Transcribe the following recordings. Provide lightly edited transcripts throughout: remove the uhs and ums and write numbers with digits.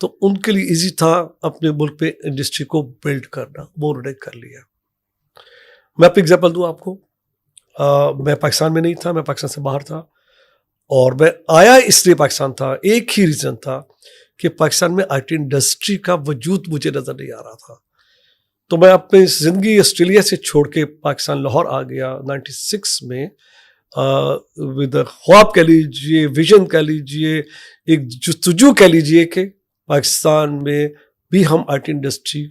تو ان کے لیے ایزی تھا اپنے ملک پہ انڈسٹری کو بلڈ کرنا, وہ انہوں نے کر لیا. میں اپنی ایگزامپل دوں آپ کو, میں پاکستان میں نہیں تھا, میں پاکستان سے باہر تھا, اور میں آیا اس لیے پاکستان تھا, ایک ہی ریزن تھا کہ پاکستان میں آئی ٹی انڈسٹری کا وجود مجھے نظر نہیں آ رہا تھا. تو میں اپنی زندگی آسٹریلیا سے چھوڑ کے پاکستان لاہور آ گیا 96 میں, ود خواب کہہ لیجیے, ویژن کہہ لیجیے, ایک جستجو کہہ لیجیے کہ پاکستان میں بھی ہم آئی ٹی انڈسٹری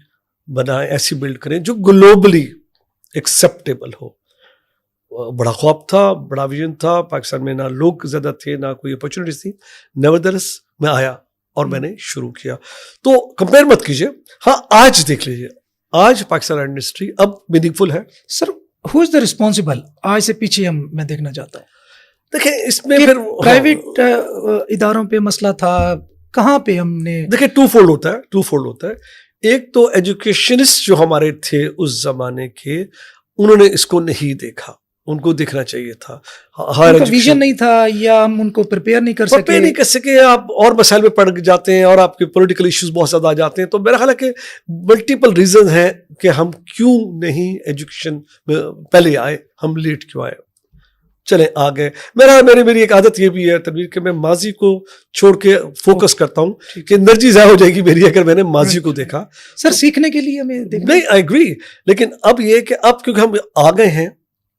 بنائیں, ایسی بلڈ کریں جو گلوبلی ایکسیپٹیبل ہو. بڑا خواب تھا, بڑا ویژن تھا. پاکستان میں نہ لوگ زیادہ تھے, نہ کوئی اپرچونیٹیز تھی. نیورتھلیس میں آیا اور میں نے شروع کیا. تو کمپیئر مت کیجیے. ہاں آج دیکھ لیجیے, آج پاکستان انڈسٹری اب میننگ فل ہے. سر ہو از دا ریسپانسبل, آج سے پیچھے میں دیکھنا چاہتا ہوں. دیکھیں اس میں پھر پرائیویٹ اداروں پہ مسئلہ تھا, کہاں پہ ہم نے, دیکھیں ٹو فولڈ ہوتا ہے. ایک تو ایجوکیشنسٹ جو ہمارے تھے اس زمانے کے, انہوں نے اس کو نہیں دیکھا, ان کو دیکھنا چاہیے تھا. ویژن نہیں تھا, یا ہم ان کو پریپیئر نہیں کر سکے. آپ اور مسائل میں پڑ جاتے ہیں, اور آپ کے پولیٹیکل ایشوز بہت زیادہ آ جاتے ہیں. تو میرا خیال ہے کہ ملٹیپل ریزن ہیں کہ ہم کیوں نہیں ایجوکیشن میں پہلے آئے, ہم لیٹ کیوں آئے. چلیں آگے. میری ایک عادت یہ بھی ہے تنویر کہ میں ماضی کو چھوڑ کے فوکس کرتا ہوں کہ انرجی ضائع ہو جائے گی میری اگر میں نے ماضی کو دیکھا. سر سیکھنے کے لیے ہمیں نہیں, آئی ایگری, لیکن اب یہ کہ اب کیونکہ ہم آ گئے ہیں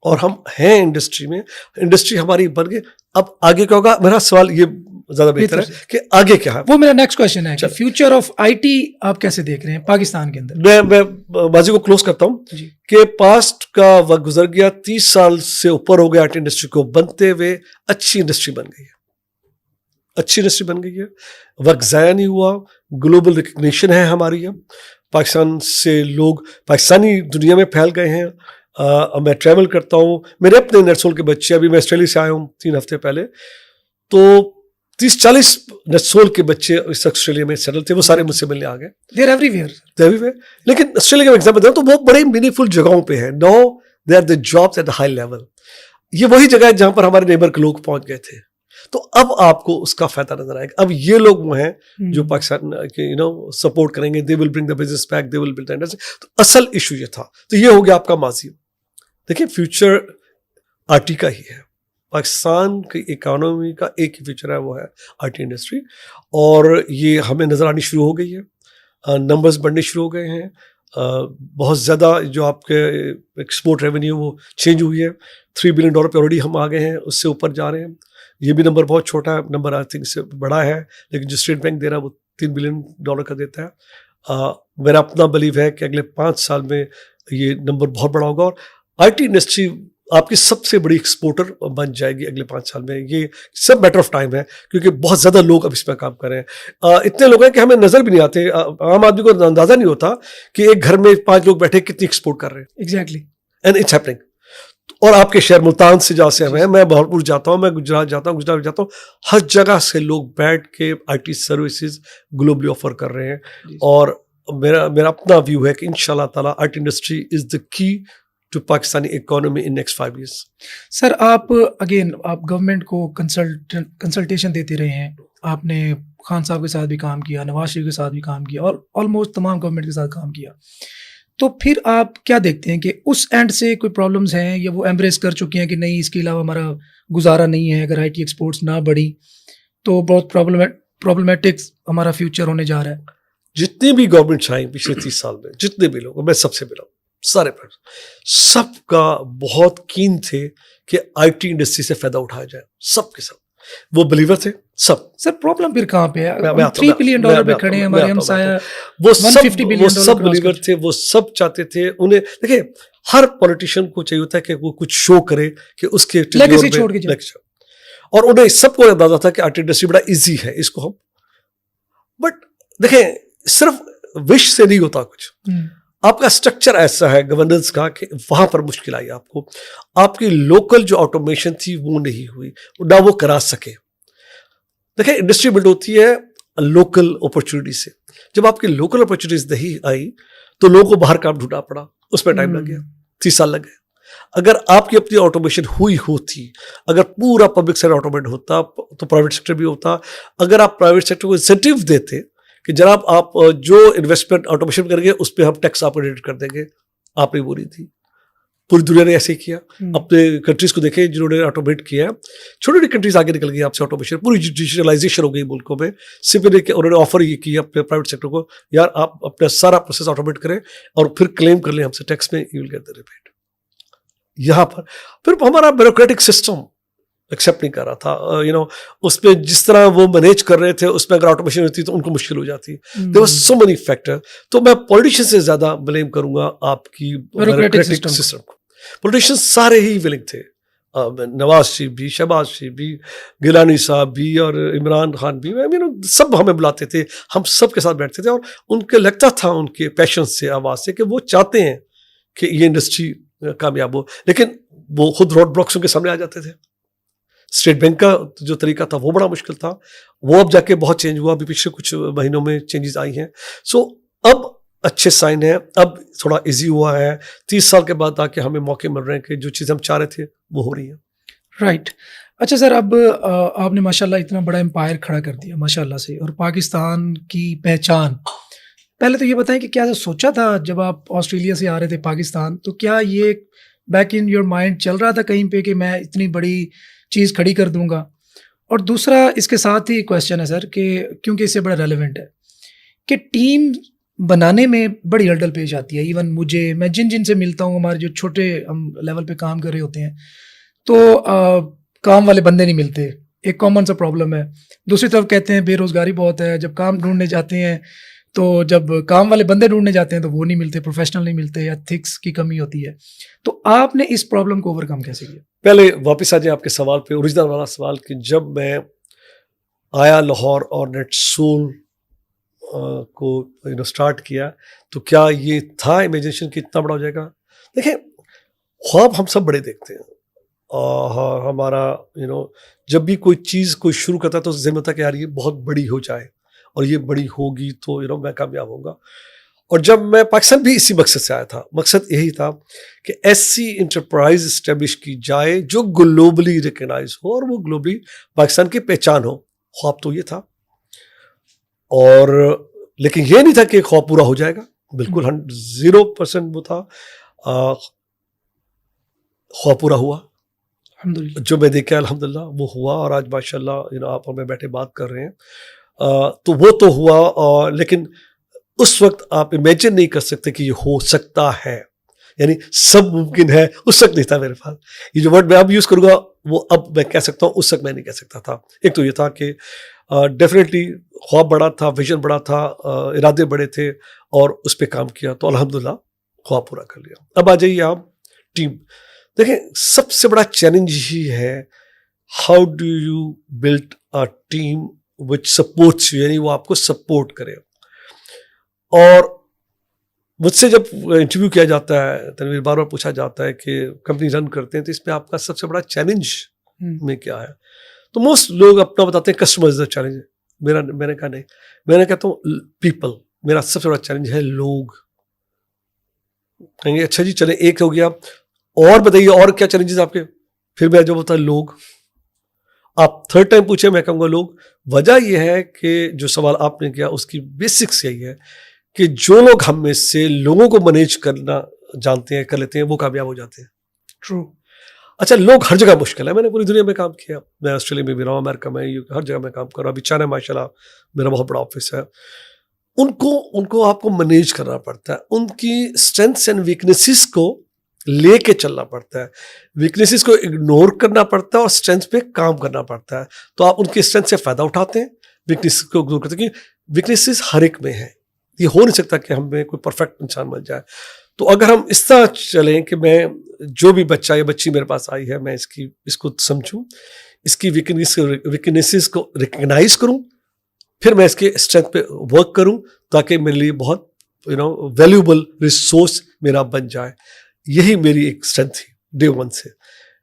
اور ہم ہیں انڈسٹری میں, انڈسٹری ہماری بن گئی, اب آگے کیا ہوگا. میرا سوال یہ زیادہ بہتر ہے کہ آگے کیا ہے. وہ میرا نیکسٹ کوشچن ہے کہ فیوچر آف آئی ٹی آپ کیسے دیکھ رہے ہیں پاکستان کے اندر. میں بازی کو کلوز کرتا ہوں کہ پاسٹ کا وقت گزر گیا, 30 سال سے اوپر ہو گیا آئی ٹی انڈسٹری کو بنتے ہوئے. اچھی انڈسٹری بن گئی ہے, وقت ضائع نہیں ہوا. گلوبل ریکگنیشن ہے ہماری. اب پاکستان سے لوگ پاکستانی دنیا میں پھیل گئے ہیں. میں ٹریول کرتا ہوں, میرے اپنے نرسول کے بچے, ابھی میں آسٹریلیا سے آیا ہوں 3 ہفتے پہلے, تو 30-40 نرسول کے بچے اس آسٹریلیا میں سیٹل تھے, وہ سارے مجھ سے ملنے آ گئے. They are everywhere. لیکن آسٹریلیا کا ایگزامپل دیں تو وہ بڑے میننگ فل جگہوں پہ ہے. No they are the jobs at high level. یہ وہی جگہ ہے جہاں پر ہمارے نیبر کے لوگ پہنچ گئے تھے. تو اب آپ کو اس کا فائدہ نظر آئے گا. اب یہ لوگ وہ ہیں جو پاکستان کے سپورٹ کریں گے. They will bring the business back, they will build the industry. تو اصل ایشو یہ تھا. تو یہ ہو گیا آپ کا ماضی. دیکھیں فیوچر آر ٹی کا ہی ہے. پاکستان کی اکانومی کا ایک ہی فیوچر ہے, وہ ہے آر ٹی انڈسٹری. اور یہ ہمیں نظر آنی شروع ہو گئی ہے, نمبرز بڑھنے شروع ہو گئے ہیں. بہت زیادہ جو آپ کے ایکسپورٹ ریونیو وہ چینج ہوئی ہے. $3 بلین پہ آلریڈی ہم آ گئے ہیں, اس سے اوپر جا رہے ہیں. یہ بھی نمبر بہت چھوٹا ہے, نمبر آئی تھنک سے بڑا ہے, لیکن جو اسٹیٹ بینک دے رہا ہے وہ $3 بلین کا دیتا ہے. میرا اپنا بلیو ہے کہ اگلے 5 سال میں یہ نمبر بہت بڑا ہوگا, اور آئی ٹی انڈسٹری آپ کی سب سے بڑی ایکسپورٹر بن جائے گی اگلے 5 سال میں. یہ سب میٹر آف ٹائم ہے, کیونکہ بہت زیادہ لوگ اب اس پہ کام کر رہے ہیں. اتنے لوگ ہیں کہ ہمیں نظر بھی نہیں آتے. عام آدمی کو اندازہ نہیں ہوتا کہ ایک گھر میں 5 لوگ بیٹھے کتنی ایکسپورٹ کر رہے ہیں. Exactly, and it's happening. اور آپ کے شہر ملتان سے جہاں سے میں بہرپور جاتا ہوں, میں گجرات جاتا ہوں, ہر جگہ سے لوگ بیٹھ کے I T services globally offer کر رہے ہیں. اور میرا اپنا ویو ہے کہ انشاءاللہ تعالیٰ I T industry is the key to Pakistani economy in next 5 years. سر آپ گورنمنٹ کو کنسلٹیشن دیتے رہے ہیں. آپ نے خان صاحب کے ساتھ بھی کام کیا, نواز شریف کے ساتھ بھی کام کیا, اور آلموسٹ تمام گورنمنٹ کے ساتھ کام کیا. تو پھر آپ کیا دیکھتے ہیں کہ اس اینڈ سے کوئی پرابلمز ہیں, یا وہ ایمبریس کر چکے ہیں کہ نہیں اس کے علاوہ ہمارا گزارا نہیں ہے, اگر آئی ٹی ایکسپورٹس نہ بڑھی تو بہت پرابلمیٹک ہمارا فیوچر ہونے جا رہا ہے. جتنی بھی گورنمنٹ آئیں پچھلے 30 سال میں, جتنے بھی لوگ, میں سب سے ملا ہوں, سارے سب کا بہت کین تھے کہ آئی ٹی انڈسٹری سے فائدہ اٹھایا جائے. سب کے سب وہ بلیور تھے سب. سر پرابلم پھر کہاں پہ ہے؟ $3 بلین پہ کھڑے ہیں, ہمارے ہمسایہ وہ $150 بلین سب بلیور تھے, وہ سب چاہتے تھے. انہیں دیکھیں ہر پولیٹیشین کو چاہیے ہوتا ہے کہ وہ کچھ شو کرے کہ اس کے لیگیسی چھوڑ کے جائے. اور انہیں سب کو اندازہ تھا کہ آئی ٹی انڈسٹری بڑا ایزی ہے, اس کو ہم. بٹ دیکھیں صرف وش سے نہیں ہوتا کچھ. آپ کا اسٹرکچر ایسا ہے گورننس کا کہ وہاں پر مشکل آئی آپ کو. آپ کی لوکل جو آٹومیشن تھی وہ نہیں ہوئی, نہ وہ کرا سکے. دیکھیں انڈسٹری بلڈ ہوتی ہے لوکل اپرچونیٹی سے. جب آپ کی لوکل اپرچونیٹیز نہیں آئی تو لوگوں کو باہر کام ڈھونڈنا پڑا, اس پہ ٹائم لگ گیا, 30 سال لگ گئے. اگر آپ کی اپنی آٹومیشن ہوئی ہوتی, اگر پورا پبلک سیکٹر آٹومیٹ ہوتا تو پرائیویٹ سیکٹر بھی ہوتا. اگر آپ پرائیویٹ سیکٹر کو انسینٹیو دیتے کہ جناب آپ جو انویسٹمنٹ آٹومیشن کریں گے اس پہ ہم ٹیکس آپ کو ریڈکٹ کر دیں گے. آپ نے بولی تھی, پوری دنیا نے ایسے کیا. اپنے کنٹریز کو دیکھیں جنہوں نے آٹومیٹ کیا ہے, چھوٹی چھوٹی کنٹریز آگے نکل گئی آپ سے آٹومیشن, پوری ڈیجیٹلائزیشن ہو گئی ملکوں میں. صرف انہوں نے آفر یہ کیا اپنے پرائیویٹ سیکٹر کو, یار آپ اپنا سارا پروسیس آٹومیٹ کریں اور پھر کلیم کر لیں ہم سے ٹیکس میں, you will get the rebate. یہاں پر پھر ہمارا بیوروکریٹک سسٹم ایکسیپٹ نہیں کر رہا تھا, اس پہ جس طرح وہ مینیج کر رہے تھے اس میں اگر آٹومیشن ہوتی تو ان کو مشکل ہو جاتی. There was so many factor. تو میں پولیٹیشین سے زیادہ بلیم کروں گا آپ کی بیوروکریٹک سسٹم کو. پولیٹیشین سارے ہی ولنگ تھے, نواز شریف بھی, شہباز شریف بھی, گیلانی صاحب بھی اور عمران خان بھی, سب ہمیں بلاتے تھے, ہم سب کے ساتھ بیٹھتے تھے, اور ان کے لگتا تھا ان کے پیشن سے, آواز سے, کہ وہ چاہتے ہیں کہ یہ انڈسٹری کامیاب ہو, لیکن وہ خود روڈ بلاکس ان کے سامنے آ جاتے تھے. اسٹیٹ بینک کا جو طریقہ تھا وہ بڑا مشکل تھا, وہ اب جا کے بہت چینج ہوا, ابھی پچھلے کچھ مہینوں میں چینجز آئی ہیں. سو اب اچھے سائن ہیں, اب تھوڑا ایزی ہوا ہے. 30 سال کے بعد آ کے ہمیں موقع مل رہے ہیں کہ جو چیزیں ہم چاہ رہے تھے وہ ہو رہی ہیں. رائٹ. اچھا سر, اب آپ نے ماشاء اللہ اتنا بڑا امپائر کھڑا کر دیا ماشاء اللہ سے, اور پاکستان کی پہچان, پہلے تو یہ بتائیں کہ کیا سوچا تھا جب آپ آسٹریلیا سے آ رہے تھے پاکستان, تو کیا یہ بیک ان یور مائنڈ چل رہا تھا کہیں پہ کہ میں اتنی بڑی چیز کھڑی کر دوں گا؟ اور دوسرا اس کے ساتھ ہی کویشچن ہے سر, کہ کیونکہ اس سے بڑا ریلیونٹ ہے, کہ ٹیم بنانے میں بڑی ہرڈل پیش آتی ہے. ایون مجھے, میں جن سے ملتا ہوں, ہمارے جو چھوٹے ہم لیول پہ کام کر رہے ہوتے ہیں, تو کام والے بندے نہیں ملتے, ایک کامن سا پرابلم ہے. دوسری طرف کہتے ہیں بے روزگاری بہت ہے, جب کام ڈھونڈنے جاتے ہیں تو جب کام والے بندے ڈھونڈنے جاتے ہیں تو وہ نہیں ملتے, پروفیشنل نہیں ملتے, یا ایتھکس کی کمی ہوتی ہے. تو آپ نے اس پرابلم کو اوور کم کیسے کیا؟ پہلے واپس آ جائیں آپ کے سوال پہ, اوریجنل والا سوال, کہ جب میں آیا لاہور اور نیٹ سول کو اسٹارٹ کیا تو کیا یہ تھا امیجنیشن کہ اتنا بڑا ہو جائے گا؟ دیکھیں, خواب ہم سب بڑے دیکھتے ہیں, اور ہمارا جب بھی کوئی چیز کوئی شروع کرتا ہے تو ذہن ہوتا ہے کہ یار یہ بہت بڑی ہو جائے, اور یہ بڑی ہوگی تو میں کامیاب ہوں گا. اور جب میں پاکستان بھی اسی مقصد سے آیا تھا, مقصد یہی تھا کہ ایسی انٹرپرائز اسٹیبلش کی جائے جو گلوبلی ریکگنائز ہو اور وہ گلوبلی پاکستان کی پہچان ہو. خواب تو یہ تھا, اور لیکن یہ نہیں تھا کہ خواب پورا ہو جائے گا, بالکل 0% وہ تھا. خواب پورا ہوا, جو میں دیکھا الحمدللہ وہ ہوا, اور آج ماشاء اللہ آپ اور میں بیٹھے بات کر رہے ہیں, تو وہ تو ہوا. لیکن اس وقت آپ امیجن نہیں کر سکتے کہ یہ ہو سکتا ہے, یعنی سب ممکن ہے, اس وقت نہیں تھا میرے پاس. یہ جو ورڈ میں اب یوز کروں گا وہ اب میں کہہ سکتا ہوں, اس وقت میں نہیں کہہ سکتا تھا. ایک تو یہ تھا کہ ڈیفینیٹلی خواب بڑا تھا, ویژن بڑا تھا, ارادے بڑے تھے, اور اس پہ کام کیا تو الحمدللہ خواب پورا کر لیا. اب آ جائیے آپ ٹیم. دیکھیں, سب سے بڑا چیلنج ہی ہے how do you build a team which sports you, یعنی وہ آپ کو سپورٹ کرے. اور مجھ سے جب انٹرویو کیا جاتا ہے, تنویر بار بار پوچھا جاتا ہے کہ کمپنی رن کرتے ہیں تو اس میں آپ کا سب سے بڑا چیلنج میں کیا ہے, تو موسٹ لوگ اپنا بتاتے ہیں کسٹمر از دا چیلنج. میں نے کہا نہیں, میں نے کہتا ہوں پیپل, میرا سب سے بڑا چیلنج ہے لوگ. کہیں گے اچھا جی چلیں ایک ہو گیا, اور بتائیے اور کیا چیلنجز آپ کے؟ پھر میں جو بتا لوگ. آپ تھرڈ ٹائم پوچھیں میں کہوں گا لوگ. وجہ یہ ہے کہ جو سوال آپ نے کیا اس کی بیسکس یہی ہے کہ جو لوگ ہم میں سے لوگوں کو مینیج کرنا جانتے ہیں, کر لیتے ہیں, وہ کامیاب ہو جاتے ہیں. ٹرو. اچھا, لوگ ہر جگہ مشکل ہے, میں نے پوری دنیا میں کام کیا, میں آسٹریلیا میں بھی رہا ہوں, امریکہ میں, ہر جگہ میں کام کر رہا ہوں. ابھی چائنا ماشاء اللہ میرا بہت بڑا آفس ہے. ان کو آپ کو مینیج کرنا پڑتا ہے, ان کی اسٹرینتھس اینڈ ویکنیسز کو لے کے چلنا پڑتا ہے, ویکنیسز کو اگنور کرنا پڑتا ہے, اور اسٹرینتھ پہ کام کرنا پڑتا ہے. تو آپ ان کی اسٹرینتھ سے فائدہ اٹھاتے ہیں, ویکنیس کو اگنور کرتے ہیں, کیونکہ ویکنیسز ہر ایک میں ہے. یہ ہو نہیں سکتا کہ ہمیں کوئی پرفیکٹ انسان بن جائے. تو اگر ہم اس طرح چلیں کہ میں جو بھی بچہ یا بچی میرے پاس آئی ہے, میں اس کو سمجھوں, اس کی ویکنیسز کو ریکگنائز کروں, پھر میں اس کے اسٹرینتھ پہ ورک کروں, تاکہ میرے لیے بہت ویلیوبل ریسورس میرا بن جائے. یہی میری ایک اسٹرینتھ تھی ڈے ون سے.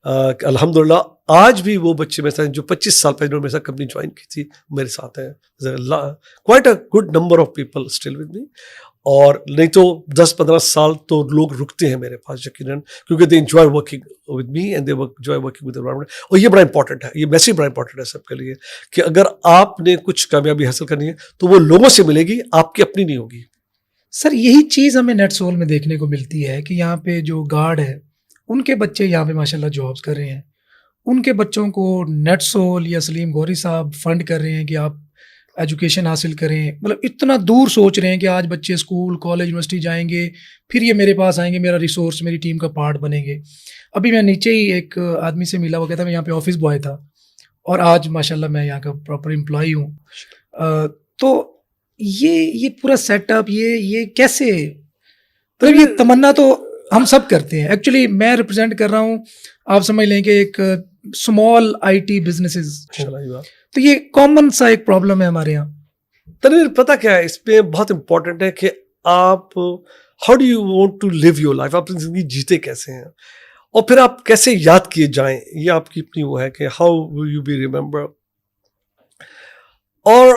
الحمدللہ آج بھی وہ بچے میرے ساتھ جو 25 سال پہلے میرے ساتھ کمپنی جوائن کی تھی میرے ساتھ ہیں. Quite a good number of people still with me. اور نہیں تو 10-15 سال تو لوگ رکتے ہیں میرے پاس یقیناً, کیونکہ they enjoy working with me and they enjoy working with environment. اور یہ بڑا امپورٹنٹ ہے, یہ میسیج بڑا امپورٹنٹ ہے سب کے لیے کہ اگر آپ نے کچھ کامیابی حاصل کرنی ہے تو وہ لوگوں سے ملے گی, آپ کی اپنی نہیں ہوگی. سر یہی چیز ہمیں نیٹ سول میں دیکھنے کو ملتی ہے کہ یہاں پہ جو گارڈ ہے ان کے بچے یہاں پہ ماشاءاللہ جابس کر رہے ہیں, ان کے بچوں کو نیٹ سول یا سلیم غوری صاحب فنڈ کر رہے ہیں کہ آپ ایجوکیشن حاصل کریں. مطلب اتنا دور سوچ رہے ہیں کہ آج بچے اسکول کالج یونیورسٹی جائیں گے, پھر یہ میرے پاس آئیں گے, میرا ریسورس میری ٹیم کا پارٹ بنیں گے. ابھی میں نیچے ہی ایک آدمی سے ملا, وہ کہتا میں یہاں پہ آفس بوائے تھا اور آج ماشاءاللہ میں یہاں کا پراپر امپلائی ہوں. تو یہ پورا سیٹ اپ یہ کیسے, مطلب یہ تمنا تو ہم سب کرتے ہیں. ایکچولی میں ریپرزینٹ کر رہا ہوں, آپ سمجھ لیں کہ ایک اسمال آئی ٹی بزنسز, تو یہ کامن سا ایک پرابلم ہے ہمارے یہاں. تنویر پتہ کیا ہے, اس پہ بہت امپورٹنٹ ہے کہ آپ how do you want to live your life, آپ اپنی زندگی جیتے کیسے ہیں اور پھر آپ کیسے یاد کیے جائیں, یہ آپ کی اپنی وہ ہے کہ how will you be remember. اور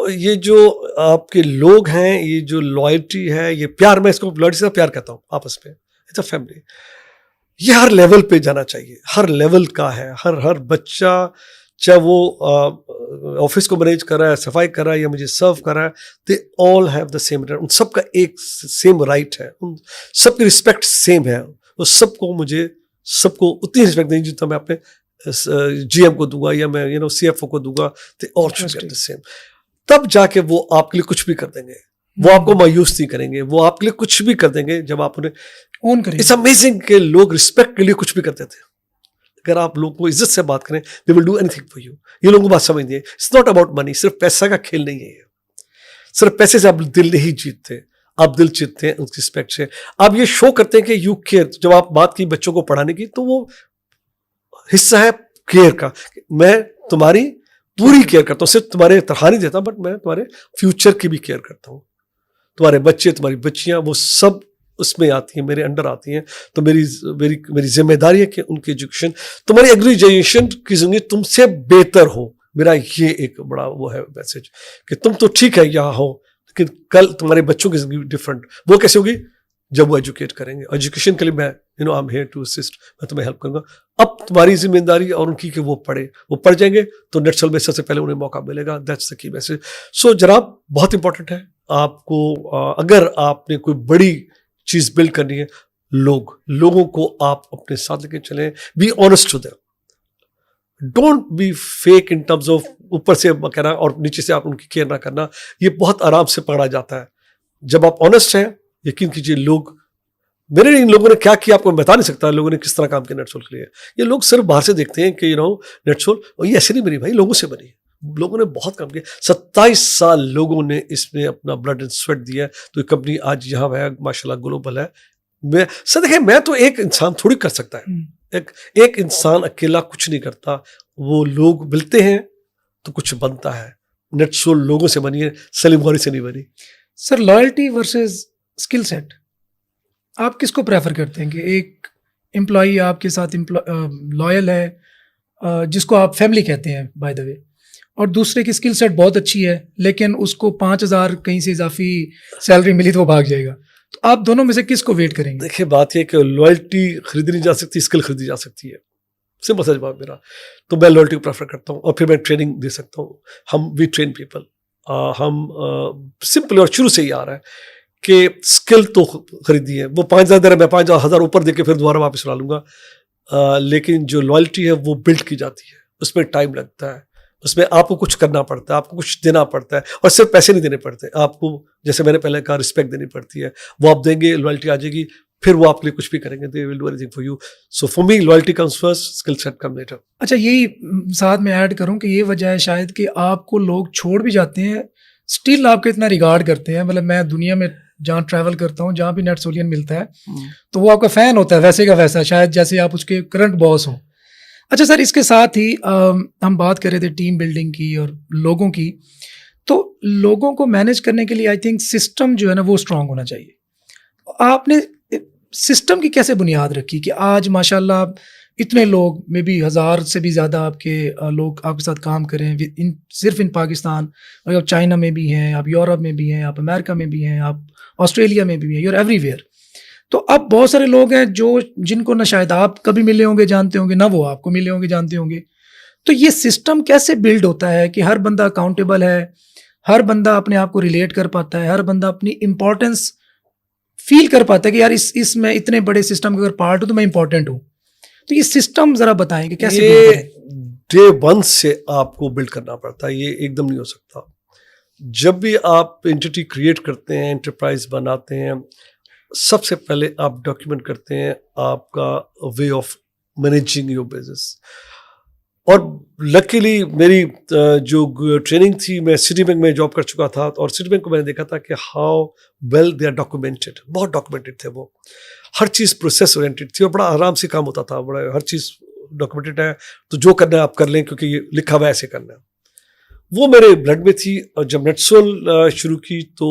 یہ جو آپ کے لوگ ہیں, یہ جو لائلٹی ہے, یہ پیار, میں اس کو لائلٹی سے پیار کہتا ہوں آپس میں, اٹس اے فیملی. یہ ہر لیول پہ جانا چاہیے, ہر لیول کا ہے. ہر بچہ, چاہے وہ آفس کو مینیج کر رہا ہے, صفائی کر رہا ہے یا مجھے سرو کر رہا ہے, دے آل ہیو دا سیم, ان سب کا ایک سیم رائٹ ہے, ان سب کی رسپیکٹ سیم ہے. اور سب کو اتنی رسپیکٹ دیں جتنا میں اپنے جی ایم کو دوں گا یا میں سی ایف او کو دوں گا, they all should get the same. تب جا کے وہ آپ کے لیے کچھ بھی کر دیں گے, وہ آپ کو مایوس نہیں کریں گے, وہ آپ کے لیے کچھ بھی کر دیں گے جب آپ انہیں اون کریں. اٹس امیزنگ کہ لوگ رسپیکٹ کے لیے کچھ بھی کرتے تھے. اگر آپ لوگوں کو عزت سے بات کریں, they will do anything for you. یہ لوگوں کو بات سمجھ نہیں ہے. It's not about money. صرف پیسہ کا کھیل نہیں ہے یہ. صرف پیسے سے آپ دل نہیں جیتتے, آپ دل جیتتے ہیں ان کی رسپیکٹ سے. آپ یہ شو کرتے ہیں کہ یو کیئر. جب آپ بات کی بچوں کو پڑھانے کی, تو وہ حصہ ہے کیئر کا. میں تمہاری پوری کیئر کرتا ہوں, صرف تمہارے تنخواہ نہیں دیتا, بٹ میں تمہارے فیوچر کی بھی کیئر کرتا ہوں. تمہارے بچے, تمہاری بچیاں, وہ سب اس میں آتی ہیں, میرے انڈر آتی ہیں. تو میری ذمہ داری ہے کہ ان کی ایجوکیشن, تمہاری اگلی جنریشن کی زندگی تم سے بہتر ہو. میرا یہ ایک بڑا وہ ہے میسج کہ تم تو ٹھیک ہے یہاں ہو, لیکن کل تمہارے بچوں کی زندگی ڈفرینٹ. وہ کیسے ہوگی؟ جب وہ ایجوکیٹ کریں گے. ایجوکیشن کے لیے میں I'm here to assist, میں تمہیں ہیلپ کروں گا. اب تمہاری ذمہ داری اور ان کی کہ وہ پڑھے, وہ پڑھ جائیں گے تو نیٹ سول میں سب سے پہلے انہیں موقع ملے گا. دیٹس دا کی میسج. سو جناب, بہت امپورٹنٹ ہے آپ کو, اگر آپ نے کوئی بڑی چیز بلڈ کرنی ہے, لوگوں کو آپ اپنے ساتھ لے کے چلیں. Be honest to them, don't be fake in terms of اوپر سے کہنا اور نیچے سے آپ ان کی کیئر نہ کرنا. یہ بہت آرام سے پکڑا جاتا ہے. جب آپ آنیسٹ ہیں, یقین کیجیے لوگ, میرے ان لوگوں نے کیا کیا آپ کو بتا نہیں سکتا, لوگوں نے کس طرح کام کیا نیٹ سول کے لیے. یہ لوگ صرف باہر سے دیکھتے ہیں کہ نیٹ سول, اور یہ ایسے نہیں بنی بھائی, لوگوں سے بنی. لوگوں نے بہت کام کیا. 27 سال لوگوں نے اس میں اپنا بلڈ اینڈ سویٹ دیا ہے. تو یہ کمپنی آج یہاں ہے, ماشاءاللہ گلوبل ہے. دیکھیں, میں تو ایک انسان تھوڑی کر سکتا ہے, ایک انسان اکیلا کچھ نہیں کرتا. وہ لوگ ملتے ہیں تو کچھ بنتا ہے. نیٹ سول لوگوں سے بنی ہے, سلیم غوری سے نہیں بنی. سر لائلٹی ورسز اسکل سیٹ, آپ کس کو پریفر کرتے ہیں کہ ایک امپلائی آپ کے ساتھ لائل ہے, جس کو آپ فیملی کہتے ہیں بائی دا وے, اور دوسرے کی اسکل سیٹ بہت اچھی ہے لیکن اس کو 5,000 کہیں سے اضافی سیلری ملی تو وہ بھاگ جائے گا, تو آپ دونوں میں سے کس کو ویٹ کریں گے؟ دیکھیں, بات یہ کہ لائلٹی خریدی نہیں جا سکتی, اسکل خریدی جا سکتی ہے. سمپل سا جواب میرا. تو میں لائلٹی کو پریفر کرتا ہوں, اور پھر میں ٹریننگ دے سکتا ہوں. وی ٹرین پیپل. ہم سمپل اور شروع سے ہی آ رہا ہے کہ اسکل تو خریدی ہے. وہ 5,000 دے رہا ہے, میں 5,000 اوپر دے کے پھر دوبارہ واپس لا لوں گا. لیکن جو لائلٹی ہے وہ بلڈ کی جاتی ہے, اس میں ٹائم لگتا ہے, اس میں آپ کو کچھ کرنا پڑتا ہے, آپ کو کچھ دینا پڑتا ہے, اور صرف پیسے نہیں دینے پڑتے آپ کو. جیسے میں نے پہلے کہا, رسپیکٹ دینی پڑتی ہے. وہ آپ دیں گے, لائلٹی آ جائے گی, پھر وہ آپ کے لیے کچھ بھی کریں گے. they will do anything for you. So for me loyalty comes first, skill set come later. اچھا, یہی ساتھ میں ایڈ کروں کہ یہ وجہ ہے شاید کہ آپ کو لوگ چھوڑ بھی جاتے ہیں, اسٹل آپ کو اتنا ریگارڈ کرتے ہیں. مطلب میں دنیا میں جہاں ٹریول کرتا ہوں, جہاں بھی نیٹ سولین ملتا ہے تو وہ آپ کا فین ہوتا ہے, ویسے کا ویسا, شاید جیسے آپ اس کے کرنٹ باس ہوں. اچھا سر, اس کے ساتھ ہی ہم بات کر رہے تھے ٹیم بلڈنگ کی اور لوگوں کی. تو لوگوں کو مینیج کرنے کے لیے آئی تھنک سسٹم جو ہے نا وہ اسٹرانگ ہونا چاہیے. آپ نے سسٹم کی کیسے بنیاد رکھی کہ آج ماشاء اللہ اتنے لوگ, میں بھی 1,000 سے بھی زیادہ آپ کے لوگ آپ کے ساتھ کام کریں, صرف ان پاکستان, آپ چائنا میں بھی ہیں, آپ یورپ میں بھی ہیں, آپ امریکہ میں بھی ہیں, آپ آسٹریلیا میں بھی ہے, یو آر ایوری ویئر. تو اب بہت سارے لوگ ہیں جن کو نہ شاید آپ کبھی ملے ہوں گے جانتے ہوں گے, نہ وہ آپ کو ملے ہوں گے جانتے ہوں گے. تو یہ سسٹم کیسے بلڈ ہوتا ہے کہ ہر بندہ اکاؤنٹیبل ہے, ہر بندہ اپنے آپ کو ریلیٹ کر پاتا ہے, ہر بندہ اپنی امپورٹنس فیل کر پاتا ہے کہ یار اس میں اتنے بڑے سسٹم کا اگر پارٹ ہوں تو میں امپورٹنٹ ہوں. تو یہ سسٹم ذرا بتائیں کہ کیسے بلڈ کریں. ڈے ون سے آپ کو بلڈ کرنا پڑتا ہے, یہ ایک دم نہیں ہو سکتا. جب بھی آپ انٹیٹی کریٹ کرتے ہیں, انٹرپرائز بناتے ہیں, سب سے پہلے آپ ڈاکیومنٹ کرتے ہیں آپ کا way of managing your business. اور لکیلی میری جو ٹریننگ تھی, میں سٹی بینک میں جاب کر چکا تھا, اور سٹی بینک کو میں نے دیکھا تھا کہ how well they are documented, بہت ڈاکومنٹڈ تھے وہ, ہر چیز پروسیس اورینٹیڈ تھی اور بڑا آرام سے کام ہوتا تھا, بڑا ہر چیز ڈاکومنٹڈ ہے تو جو کرنا ہے آپ کر لیں کیونکہ یہ لکھا ہوا ایسے کرنا ہے. وہ میرے بلڈ میں تھی. اور جب نیٹسول شروع کی تو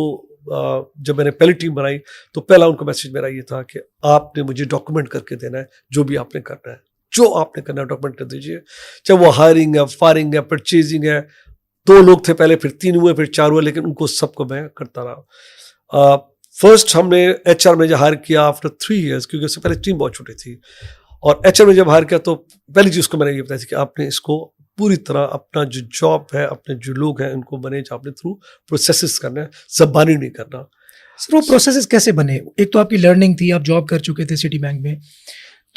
جب میں نے پہلی ٹیم بنائی تو پہلا ان کا میسج میرا یہ تھا کہ آپ نے مجھے ڈاکومنٹ کر کے دینا ہے, جو بھی آپ نے کرنا ہے, جو آپ نے کرنا ہے ڈاکومنٹ کر دیجیے. چاہے وہ ہائرنگ ہے, فائرنگ ہے, پرچیزنگ ہے. 2 لوگ تھے پہلے, پھر 3 ہوئے, پھر 4 ہوئے, لیکن ان کو سب کو میں کرتا رہا. فرسٹ ہم نے ایچ آر میں جب ہائر کیا آفٹر 3 ایئرس, کیونکہ اس سے پہلے ٹیم بہت چھوٹی تھی, اور ایچ آر میں جب ہائر کیا تو پہلی چیز کو میں نے یہ بتائی تھی کہ آپ نے اس کو پوری طرح اپنا جو جاب ہے, اپنے جو لوگ ہیں ان کو مینیج آپ نے تھرو پروسیسز کرنا ہے, زبانی نہیں کرنا. سر وہ پروسیسز کیسے بنے؟ ایک تو آپ کی لرننگ تھی, آپ جاب کر چکے تھے سٹی بینک میں,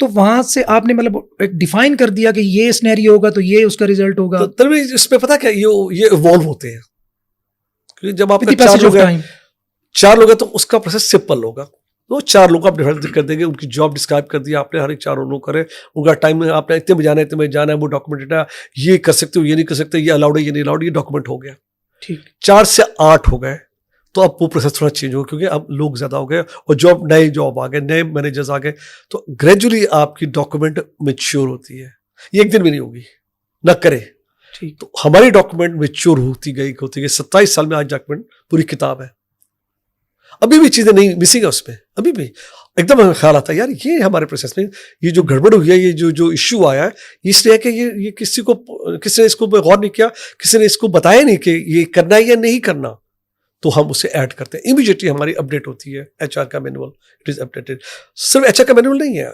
تو وہاں سے آپ نے مطلب ایک ڈیفائن کر دیا کہ یہ سینیریو ہوگا تو یہ اس کا ریزلٹ ہوگا. تو اس میں پتا کیا یہ ایوالو ہوتے ہیں, کیونکہ جب آپ کا 4 لوگ ہیں تو اس کا پروسیس سمپل ہوگا. وہ 4 لوگ آپ ڈیفائن کر دیں گے, ان کی جاب ڈسکرائب کر دیا آپ نے, ہر ایک 4 لوگ کریں, ان کا ٹائم آپ نے اتنے میں جانا ہے, اتنے میں جانا ہے, وہ ڈاکومنٹ ہے, یہ کر سکتے ہو, یہ نہیں کر سکتے, یہ الاؤڈ ہے, یہ نہیں الاؤڈ, یہ ڈاکومنٹ ہو گیا. ٹھیک, 4 سے 8 ہو گئے تو اب وہ پروسیس تھوڑا چینج ہو, کیونکہ اب لوگ زیادہ ہو گئے اور نئے جاب آ گئے, نئے مینیجرز آ گئے, تو گریجولی آپ کی ڈاکومنٹ میچور ہوتی ہے. یہ ایک دن میں نہیں ہوگی, نہ کرے. تو ہماری ڈاکومنٹ میچور ہوتی گئی 27 سال میں آج ڈاکومنٹ پوری کتاب ہے. ابھی بھی چیزیں نہیں مسنگ ہے اس میں, ابھی بھی ایک دم خیال آتا ہے یار یہ ہمارے پروسیس میں یہ جو گڑبڑ ہوئی ہے, یہ جو ایشو آیا ہے, اس لیے کہ یہ کسی نے اس کو غور نہیں کیا, کسی نے اس کو بتایا نہیں کہ یہ کرنا ہے یا نہیں کرنا, تو ہم اسے ایڈ کرتے ہیں. امیڈیٹلی ہماری اپڈیٹ ہوتی ہے ایچ آر کا مینول, اٹ از اپڈیٹڈ. صرف ایچ آر کا مینول نہیں ہے,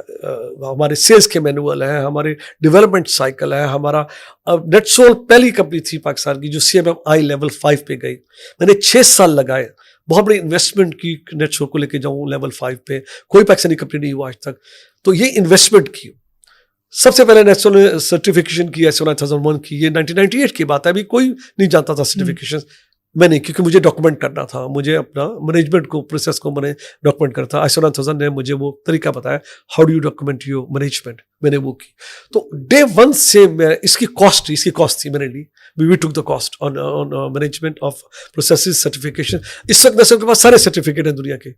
ہمارے سیلس کے مینول ہیں, ہمارے ڈیولپمنٹ سائیکل ہے. ہمارا نیٹسول پہلی کمپنی تھی پاکستان کی جو CMMI لیول 5 پہ گئی. میں نے 6 سال لگائے, بہت بڑی انویسٹمنٹ کی نیٹسول کو لے کے جاؤں لیول 5 پہ. کوئی پاکستانی کمپنی نہیں ہوا آج تک. تو یہ انویسٹمنٹ کی. سب سے پہلے نیٹسول نے سرٹیفکیشن کی ISO 9001 کی, یہ 1998 کی بات ہے, ابھی کوئی نہیں جانتا تھا سرٹیفکیشن. میں نہیں, کیونکہ مجھے ڈاکومنٹ کرنا تھا, مجھے اپنا مینجمنٹ کو پروسیس کو میں نے ڈاکومنٹ کرنا تھا. ISO 9000 نے مجھے وہ طریقہ بتایا, how do you document your management, میں نے وہ کی. تو ڈے 1 سے میں اس کی کاسٹ تھی میں نے لی. We took the cost on management of processes certification. اس وقت نسل کے پاس سارے سرٹیفکیٹ ہیں دنیا کے,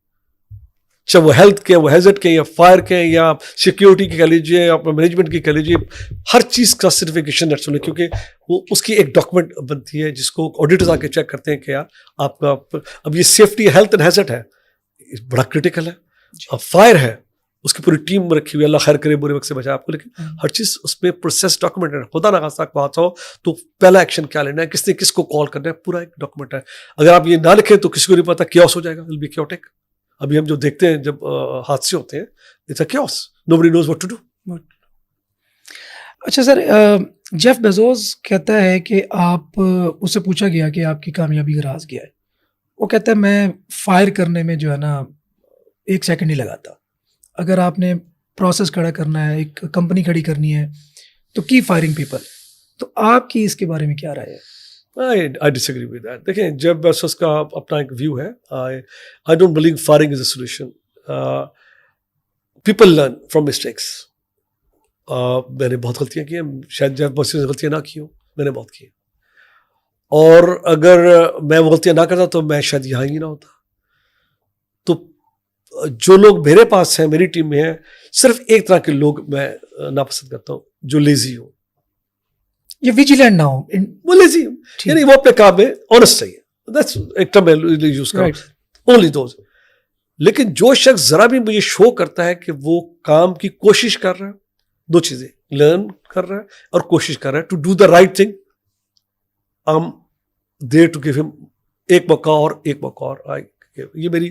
چاہے وہ ہیلتھ کے, وہ ہیزٹ کے, یا فائر کے, یا سیکیورٹی کی کہہ لیجیے, یا مینجمنٹ کی کہہ لیجیے, ہر چیز کا سرٹیفکیشن نیٹسول ہے, کیونکہ وہ اس کی ایک ڈاکومنٹ بنتی ہے جس کو آڈیٹرز آ کے چیک کرتے ہیں کہ یار آپ کا اب یہ سیفٹی ہیلتھ اینڈ ہیزٹ ہے, بڑا کرٹیکل ہے. اب فائر ہے, اس کی پوری ٹیم رکھی ہوئی, اللہ خیر کرے برے وقت سے بچائے آپ کو, لیکن ہر چیز اس میں پروسیس ڈاکومنٹ ہے. خدا نہ خاصہ بات ہو تو پہلا ایکشن کیا لینا ہے, کس نے کس کو کال کرنا ہے, پورا ایک ڈاکومنٹ ہے. اگر آپ یہ نہ لکھیں تو کسی کو نہیں پتا, کیوس ہو جائے گا, ول بی کیوٹک. ابھی ہم جو دیکھتے ہیں جب حادثے ہوتے ہیں, it's a chaos, nobody knows what to do. اچھا سر, جیف بیزوس کہتا ہے کہ آپ, اس سے پوچھا گیا کہ آپ کی کامیابی کا راز کیا ہے, وہ کہتا ہے میں فائر کرنے میں جو ہے نا 1 سیکنڈ نہیں لگاتا. اگر آپ نے پروسیس کھڑا کرنا ہے, ایک کمپنی کھڑی کرنی ہے تو کی فائرنگ پیپل. تو آپ کی اس کے بارے میں کیا رائے ہے؟ I disagree with that. دیکھیں, جب بیزوس کا اپنا ایک ویو ہے, I don't believe firing is a solution. People learn from mistakes. میں نے بہت غلطیاں کی ہیں, شاید جب بیزوس نے غلطیاں نہ کی ہوں, میں نے بہت کی. اور اگر میں وہ غلطیاں نہ کرتا تو میں شاید یہاں ہی نہ ہوتا. تو جو لوگ میرے پاس ہیں, میری ٹیم میں ہیں, صرف ایک طرح کے لوگ میں ناپسند کرتا ہوں, جو لیزی ہو, یہ ویجیلنٹ نہ ہو, وہ لیزی ہو, یعنی وہ اپنے کام میں آنیسٹ چاہیے. دیٹس ایک ٹرم یوز کروں, اونلی دوز. لیکن جو شخص ذرا بھی مجھے شو کرتا ہے کہ وہ کام کی کوشش کر رہا ہے, 2 چیزیں, لرن کر رہا ہے اور کوشش کر رہا ہے to do the right thing, I am there to give him ایک موقع اور. یہ میری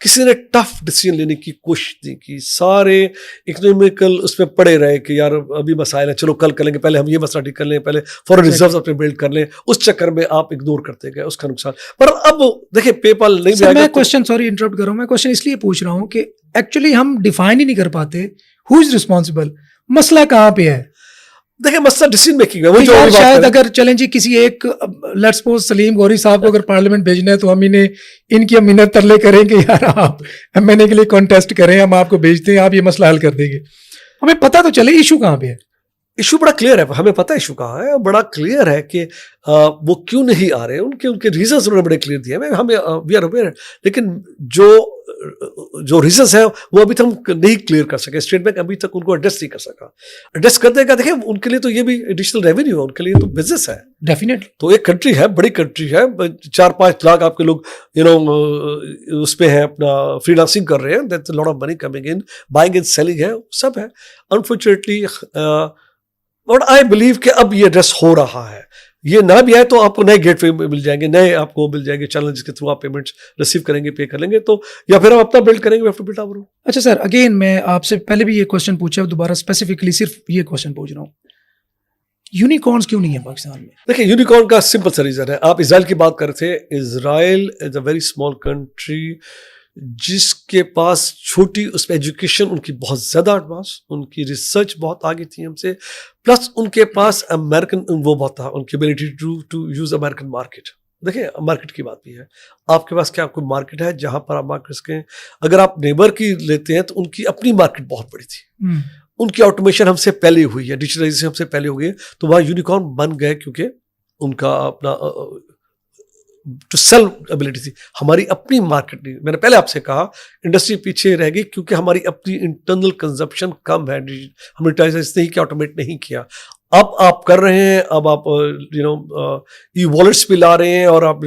کسی نے ٹف ڈیسیجن لینے کی کوشش نہیں کی, سارے اکنامیکل اس میں پڑے رہے کہ یار ابھی مسائل ہیں, چلو کل کر لیں گے, پہلے ہم یہ مسئلہ ٹھیک کر لیں, پہلے فورن ریزروز اپنے بلڈ کر لیں, اس چکر میں آپ اگنور کرتے گئے, اس کا نقصان. پر اب دیکھیں پے پال نہیں بھی آئے گا. میں کوشچن سوری انٹرپٹ کر رہا ہوں, میں کوشچن اس لیے پوچھ رہا ہوں کہ ایکچولی ہم ڈیفائن ہی نہیں کر پاتے ہو از ریسپانسبل, مسئلہ کہاں پہ ہے. دیکھیں مسئلہ ڈیسیژن میکنگ ہے, وہ جو شاید اگر چلیں جی کسی ایک لیٹس سپوز سلیم گوری صاحب کو اگر پارلیمنٹ بھیجنا ہے تو ہم انہیں ان کی منت ترلے کریں کہ یار آپ ایم این اے کے لیے کانٹیسٹ کریں, ہم آپ کو بھیجتے ہیں, آپ یہ مسئلہ حل کر دیں گے. ہمیں پتہ تو چلے ایشو کہاں پہ ہے. ایشو بڑا کلیئر ہے, ہمیں پتہ ایشو کہاں ہے, بڑا کلیئر ہے کہ وہ کیوں نہیں آ رہے, ان کے ریزنس انہوں نے بڑے کلیئر دیے ہیں, ہمیں وی آر اویئر. لیکن جو ریزنس ہیں وہ ابھی تک ہم نہیں کلیئر کر سکے. اسٹیٹ بینک ابھی تک ان کو ایڈریس نہیں کر سکا. ایڈریس کر دے گا, دیکھیں ان کے لیے تو یہ بھی ایڈیشنل ریونیو ہے, ان کے لیے تو بزنس ہے ڈیفینیٹلی. تو ایک کنٹری ہے, بڑی کنٹری ہے, 4-5 لاکھ آپ کے لوگ اس پہ ہیں, اپنا فری لانسنگ کر رہے ہیں, that's lot of money coming in, buying and selling ہے, سب ہے. انفارچونیٹلی بٹ آئی بلیو کہ اب یہ ایڈریس ہو رہا ہے. یہ نہ بھی آئے تو آپ کو نئے گیٹ وے مل جائیں گے, نئے آپ کو مل جائیں گے چینل جس کے تھرو آپ پیمنٹس ریسیو کریں گے, پے کر لیں گے, تو یا پھر ہم اپنا بلڈ کریں گے. اچھا سر, اگین میں آپ سے پہلے بھی یہ کوشچن پوچھا, دوبارہ اسپیسیفکلی صرف یہ کوشچن پوچھ رہا ہوں, یونیکارنس کیوں نہیں ہے پاکستان میں؟ دیکھیں یونیکارن کا سمپل سا ریزن ہے. آپ اسرائیل کی بات کر رہے تھے, اسرائیل از اے ویری اسمال کنٹری جس کے پاس چھوٹی اس پہ ایجوکیشن ان کی بہت زیادہ ایڈوانس, ان کی ریسرچ بہت آگے تھی ہم سے, پلس ان کے پاس امریکن وہ بہت تھا, ان کی ability to use American market. دیکھیں مارکیٹ کی بات بھی ہے, آپ کے پاس کیا کوئی مارکیٹ ہے جہاں پر آپ مارکیٹ سکیں. اگر آپ نیبر کی لیتے ہیں تو ان کی اپنی مارکیٹ بہت بڑی تھی, ان کی آٹومیشن ہم سے پہلے ہوئی ہے, ڈیجیٹلائزیشن ہم سے پہلے ہو گئی, تو وہاں یونیکارن بن گئے کیونکہ ان کا اپنا ٹو سیل ایبلٹی تھی. ہماری اپنی مارکیٹ نہیں. میں نے پہلے آپ سے کہا انڈسٹری پیچھے رہ گئی کیونکہ ہماری اپنی انٹرنل کنزمپشن کم ہے, ہم نے نہیں کیا, آٹومیٹ نہیں کیا. اب آپ کر رہے ہیں, اب آپ ای والیٹس بھی لا رہے ہیں, اور آپ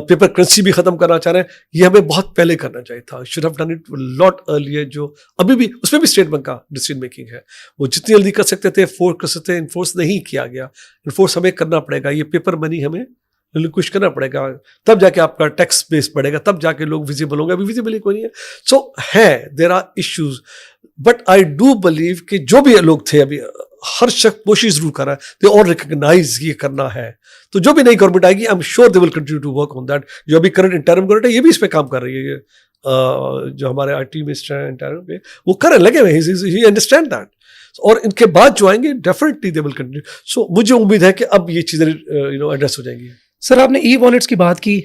پیپر کرنسی بھی ختم کرنا چاہ رہے ہیں. یہ ہمیں بہت پہلے کرنا چاہیے تھا, should have done it lot earlier. جو ابھی بھی اس میں بھی اسٹیٹ بینک کا ڈیسیژن میکنگ ہے, وہ جتنی جلدی کر سکتے تھے فورس کر سکتے, انفورس نہیں کیا گیا. انفورس ہمیں کرنا پڑے گا, یہ پیپر منی ہمیں کچھ کرنا پڑے گا, تب جا کے آپ کا ٹیکس بیس بڑھے گا, تب جا کے لوگ ویزیبل ہوں گے. ابھی ویزیبل ہی کوئی نہیں ہے. سو ہے there are issues, but I do believe کہ جو بھی لوگ تھے ابھی ہر شخص کوشش ضرور کر رہا ہے, دے آل ریکگنائز یہ کرنا ہے. تو جو بھی نئی گورنمنٹ آئے گی I am sure they will continue to work on that. جو ابھی کرنٹ انٹرم گورنمنٹ ہے یہ بھی اس پہ کام کر رہی ہے, جو ہمارے آئی ٹی منسٹر ہیں انٹرم پہ وہ کرنے لگے ہوئے, ہی انڈرسٹینڈ دیٹ. اور ان کے بعد جو آئیں گے ڈیفینیٹلی دے ول کنٹینیو. سو مجھے امید ہے کہ اب یہ چیزیں ایڈریس ہو جائیں گی. سر آپ نے ای والیٹس کی بات کی,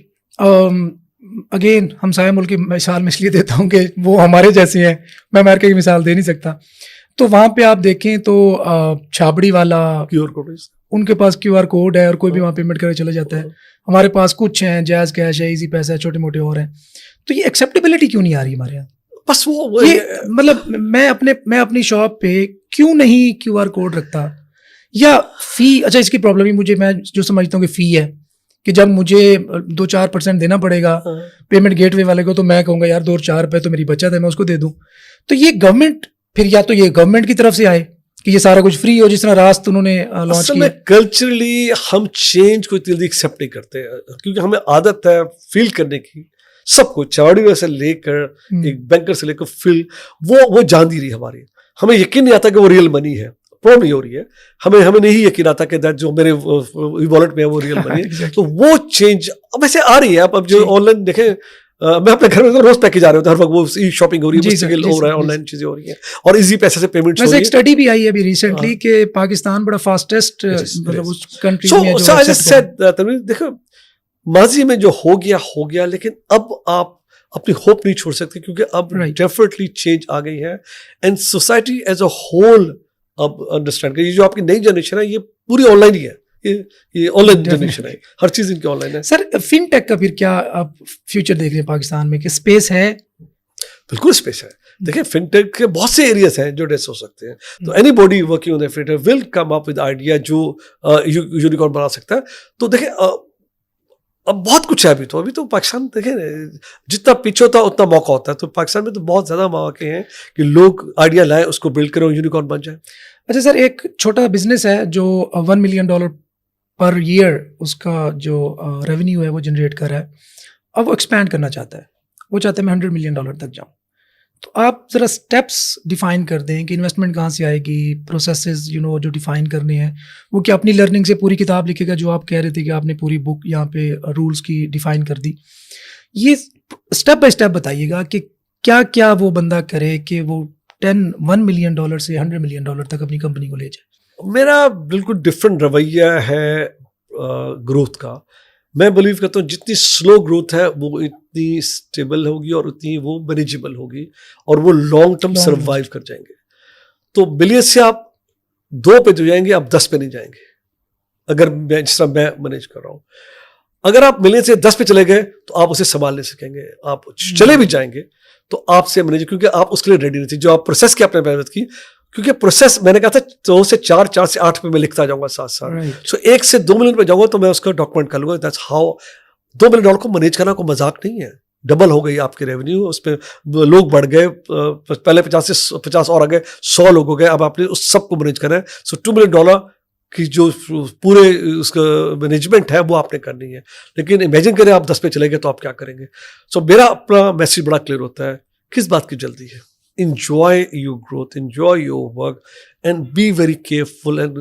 اگین ہمسایہ ملک کی مثال میں اس لیے دیتا ہوں کہ وہ ہمارے جیسے ہیں, میں امریکہ کی مثال دے نہیں سکتا. تو وہاں پہ آپ دیکھیں تو چھابڑی والا کیو آر کوڈ, ان کے پاس کیو آر کوڈ ہے اور کوئی بھی وہاں پیمنٹ کرے چلا جاتا ہے. ہمارے پاس کچھ ہیں, جیز کیش ہے, ایزی پیسہ ہے, چھوٹے موٹے اور ہیں. تو یہ ایکسیپٹیبلٹی کیوں نہیں آ رہی ہمارے یہاں؟ بس وہ مطلب میں اپنی شاپ پہ کیوں نہیں کیو آر کوڈ رکھتا, یا فی, اچھا اس کی پرابلم ہی مجھے, میں جو سمجھتا ہوں کہ فی ہے کہ جب مجھے 2-4% دینا پڑے گا پیمنٹ گیٹ وے والے کو, تو میں کہوں گا یار 2-4 روپے تو میری بچت ہے, میں اس کو دے دوں. تو یہ گورنمنٹ پھر یا تو یہ گورنمنٹ کی طرف سے آئے کہ یہ سارا کچھ فری ہو, جس طرح راست انہوں نے لانچ کیا. کلچرلی ہم چینج کو اتنی جلدی ایکسیپٹ نہیں کرتے کیونکہ ہمیں عادت ہے فیل کرنے کی, سب کچھ چاڑی سے لے کر ایک بینکر سے لے کر فیل وہ جان دی رہی ہماری. ہمیں یقین نہیں آتا کہ وہ ریئل منی ہے, پرابلم یہ ہو رہی ہے. ہمیں نہیں یقین آتا کہ جو میرے والٹ میں ہے وہ ریئل منی ہے. تو وہ چینج اب ایسے آ رہی ہے. اب جو آن لائن دیکھیں, میں اپنے گھر میں روز پیکج آ رہے ہوتے ہیں, ہر وقت وہ ای شاپنگ ہو رہی ہے, ہو رہا ہے, آن لائن چیزیں ہو رہی ہیں, اور ایزی پیسے سے پیمنٹ ہو رہی ہے. ایک اسٹڈی بھی آئی ہے ابھی ریسنٹلی کہ پاکستان بڑا فاسٹسٹ مطلب اس کنٹری میں جو دیکھو ماضی میں جو ہو گیا, لیکن اب آپ اپنی ہوپ نہیں چھوڑ سکتے کیونکہ اب ڈیفینیٹلی چینج آ گئی ہے. And society as a whole اب انڈرسٹینڈ کر, یہ جو آپ کی نئی جنریشن ہے یہ پوری آن لائن ہی ہے, یہ آن لائن جنریشن ہے, ہر چیز ان کی آن لائن ہے. سر فن ٹیک کا پھر کیا آپ فیوچر دیکھ رہے ہیں پاکستان میں, کہ اسپیس ہے؟ بالکل اسپیس ہے. دیکھیں فن ٹیک کے بہت سے ایریاز ہیں جو ڈیس ہو سکتے ہیں. تو any body working on fun take will come up with idea جو یونیکارن بنا سکتا ہے. تو دیکھیں اب بہت کچھ ہے. ابھی تو پاکستان دیکھیں جتنا پیچھے ہوتا ہے اتنا موقع ہوتا ہے. تو پاکستان میں تو بہت زیادہ مواقع ہیں کہ لوگ آئیڈیا لائیں, اس کو بلڈ کریں, یونیکارن بن جائے. اچھا سر, ایک چھوٹا بزنس ہے جو $1 ملین پر ایئر اس کا جو ریونیو ہے وہ جنریٹ کر رہا ہے, اب وہ ایکسپینڈ کرنا چاہتا ہے, وہ چاہتے ہیں میں $100 ملین تک جاؤں. تو آپ ذرا اسٹیپس ڈیفائن کر دیں کہ انویسٹمنٹ کہاں سے آئے گی, پروسیسز جو ڈیفائن کرنے ہیں, وہ کیا اپنی لرننگ سے پوری کتاب لکھے گا جو آپ کہہ رہے تھے کہ آپ نے پوری بک یہاں پہ رولس کی ڈیفائن کر دی. یہ اسٹیپ بائی اسٹیپ بتائیے گا کہ کیا کیا وہ بندہ کرے کہ وہ $1 ملین سے $100 ملین تک اپنی کمپنی کو لے جائے. میرا بالکل ڈفرینٹ رویہ ہے گروتھ کا. میں بلیو کرتا ہوں جتنی سلو گروتھ ہے وہ اتنی اسٹیبل ہوگی اور اتنی وہ مینیجیبل ہوگی اور وہ لانگ ٹرم سروائیو کر جائیں گے. تو بلین سے آپ 2 پہ جو جائیں گے آپ 10 پہ نہیں جائیں گے, اگر میں جس طرح میں مینیج کر رہا ہوں. اگر آپ ملین سے 10 پہ چلے گئے تو آپ اسے سنبھال نہیں سکیں گے. آپ چلے بھی جائیں گے تو آپ سے مینیج, کیونکہ آپ اس کے لیے ریڈی نہیں تھے. جو آپ پروسیس کی آپ نے محنت کی, کیونکہ پروسیس میں نے کہا تھا 2 سے 4 4 سے 8 پہ میں لکھتا جاؤں گا ساتھ ساتھ. سو 1 سے 2 ملین پہ جاؤں گا تو میں اس کا ڈاکومنٹ کر لوں گا. That's how. $2 ملین کو مینیج کرنا کوئی مذاق نہیں ہے. ڈبل ہو گئی آپ کی ریونیو, اس پہ لوگ بڑھ گئے, پہلے 50 سے 50 اور آ گئے, 100 لوگ ہو گئے, اب آپ نے اس سب کو مینیج کرنا ہے. سو $2 ملین کی جو پورے اس کا مینجمنٹ ہے وہ آپ نے کرنی ہے. لیکن امیجن کریں آپ 10 پہ چلے گئے تو آپ کیا کریں گے. سو میرا اپنا میسج بڑا کلیئر ہوتا ہے, کس بات کی جلدی ہے. Enjoy your growth, enjoy your work and be very careful and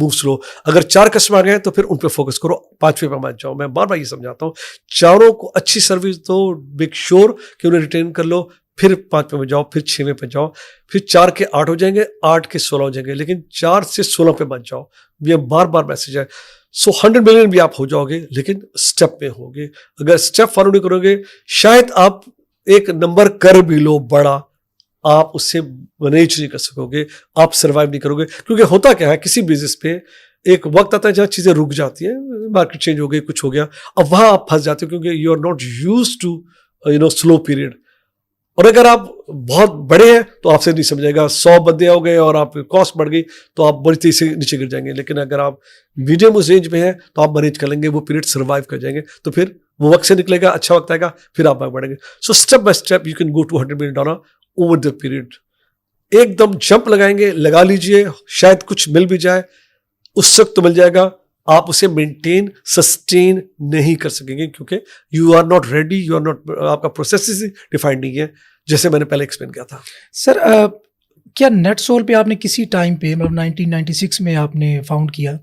move slow. اگر 4 کسٹمر آ گئے تو پھر ان پہ فوکس کرو, 5ویں پہ مت جاؤ. میں بار بار یہ سمجھاتا ہوں, 4 کو اچھی سروس دو, میک شیور کہ انہیں ریٹین کر لو, پھر 5 پہ جاؤ, پھر 6ویں پہ جاؤ, پھر 4 کے 8 ہو جائیں گے, 8 کے 16 ہو جائیں گے, لیکن 4 سے 16 پہ مت جاؤ. یہ بار بار میسج ہے. سو 100 ملین بھی آپ ہو جاؤ گے لیکن اسٹیپ میں ہوگے. اگر اسٹیپ فالو نہیں کرو گے, شاید آپ ایک نمبر کر بھی لو بڑا, آپ اس سے مینیج نہیں کر سکو گے, آپ سروائیو نہیں کرو گے. کیونکہ ہوتا کیا ہے, کسی بزنس پہ ایک وقت آتا ہے جہاں چیزیں رک جاتی ہیں, مارکیٹ چینج ہو گئی, کچھ ہو گیا, اب وہاں آپ پھنس جاتے ہو کیونکہ you are not used to slow period. اور اگر آپ بہت بڑے ہیں تو آپ سے نہیں سمجھے گا, 100 بندے ہو گئے اور آپ کاسٹ بڑھ گئی تو آپ بڑی تیزی سے نیچے گر جائیں گے. لیکن اگر آپ میڈیم اس رینج میں ہیں تو آپ مینیج کر لیں گے, وہ پیریڈ سروائیو کر جائیں گے, تو پھر وہ وقت سے نکلے گا, اچھا وقت آئے گا, پھر آپ آگے بڑھیں گے. So step by step you can go to $100 million over the period. ایک دم جمپ لگائیں گے, لگا لیجئے, شاید کچھ مل بھی جائے, اس وقت تو مل جائے گا, آپ اسے مینٹین سسٹین نہیں کر سکیں گے کیونکہ you are not ready, you are not, آپ کا پروسیس ڈیفائنڈ نہیں ہے جیسے میں نے پہلے ایکسپلین کیا تھا. سر کیا نیٹ سول پہ آپ نے کسی ٹائم پہ, مطلب 1996 میں آپ نے فاؤنڈ کیا,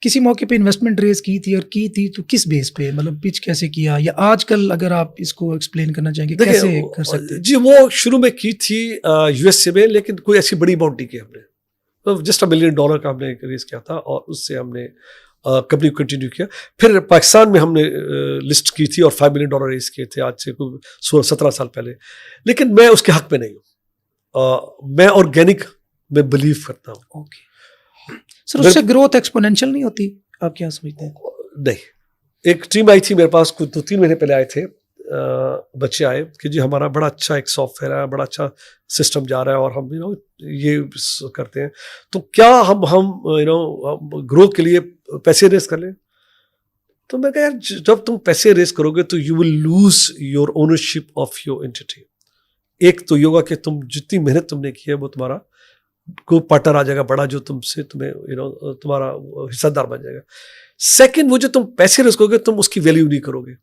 کسی موقع پہ انویسٹمنٹ ریز کی تھی, اور کی تھی تو کس بیس پہ, مطلب پچ کیسے کیا, یا آج کل اگر آپ اس کو ایکسپلین کرنا چاہیں گے کیسے کر سکتے ہیں؟ جی وہ شروع میں کی تھی USA میں, لیکن کوئی ایسی بڑی اماؤنٹ نہیں کی ہم نے, جسٹ $1 ملین کا ہم نے ریز کیا تھا اور اس سے ہم نے کمپنی کو کنٹینیو کیا. پھر پاکستان میں ہم نے لسٹ کی تھی اور $5 ملین ریز کیے تھے آج سے 17 سال پہلے. لیکن میں اس کے حق میں نہیں ہوں, میں آرگینک میں بلیو کرتا ہوں. اوکے سر, اس سے گروتھ ایکسپونینشیل نہیں ہوتی, آپ کیا سمجھتے ہیں؟ نہیں, ایک ٹیم آئی تھی میرے پاس کچھ 2-3 مہینے پہلے آئے تھے, بچے آئے کہ جی ہمارا بڑا اچھا ایک سافٹ ویئر ہے, بڑا اچھا سسٹم جا رہا ہے اور ہم یہ کرتے ہیں, تو کیا ہم گروتھ کے لیے پیسے ریز کر لیں. تو میں کہا یار جب تم پیسے ریز کرو گے تو you will lose your ownership of your entity. ایک تو یہ ہوگا کہ تم جتنی محنت تم نے کی ہے وہ تمہارا کو پارٹنر آ جائے گا بڑا, جو تم سے تمہیں تمہارا حصہ دار بن جائے گا. سیکنڈ, وہ جو تم پیسے ریز کرو گے تم اس کی ویلیو نہیں کرو گے.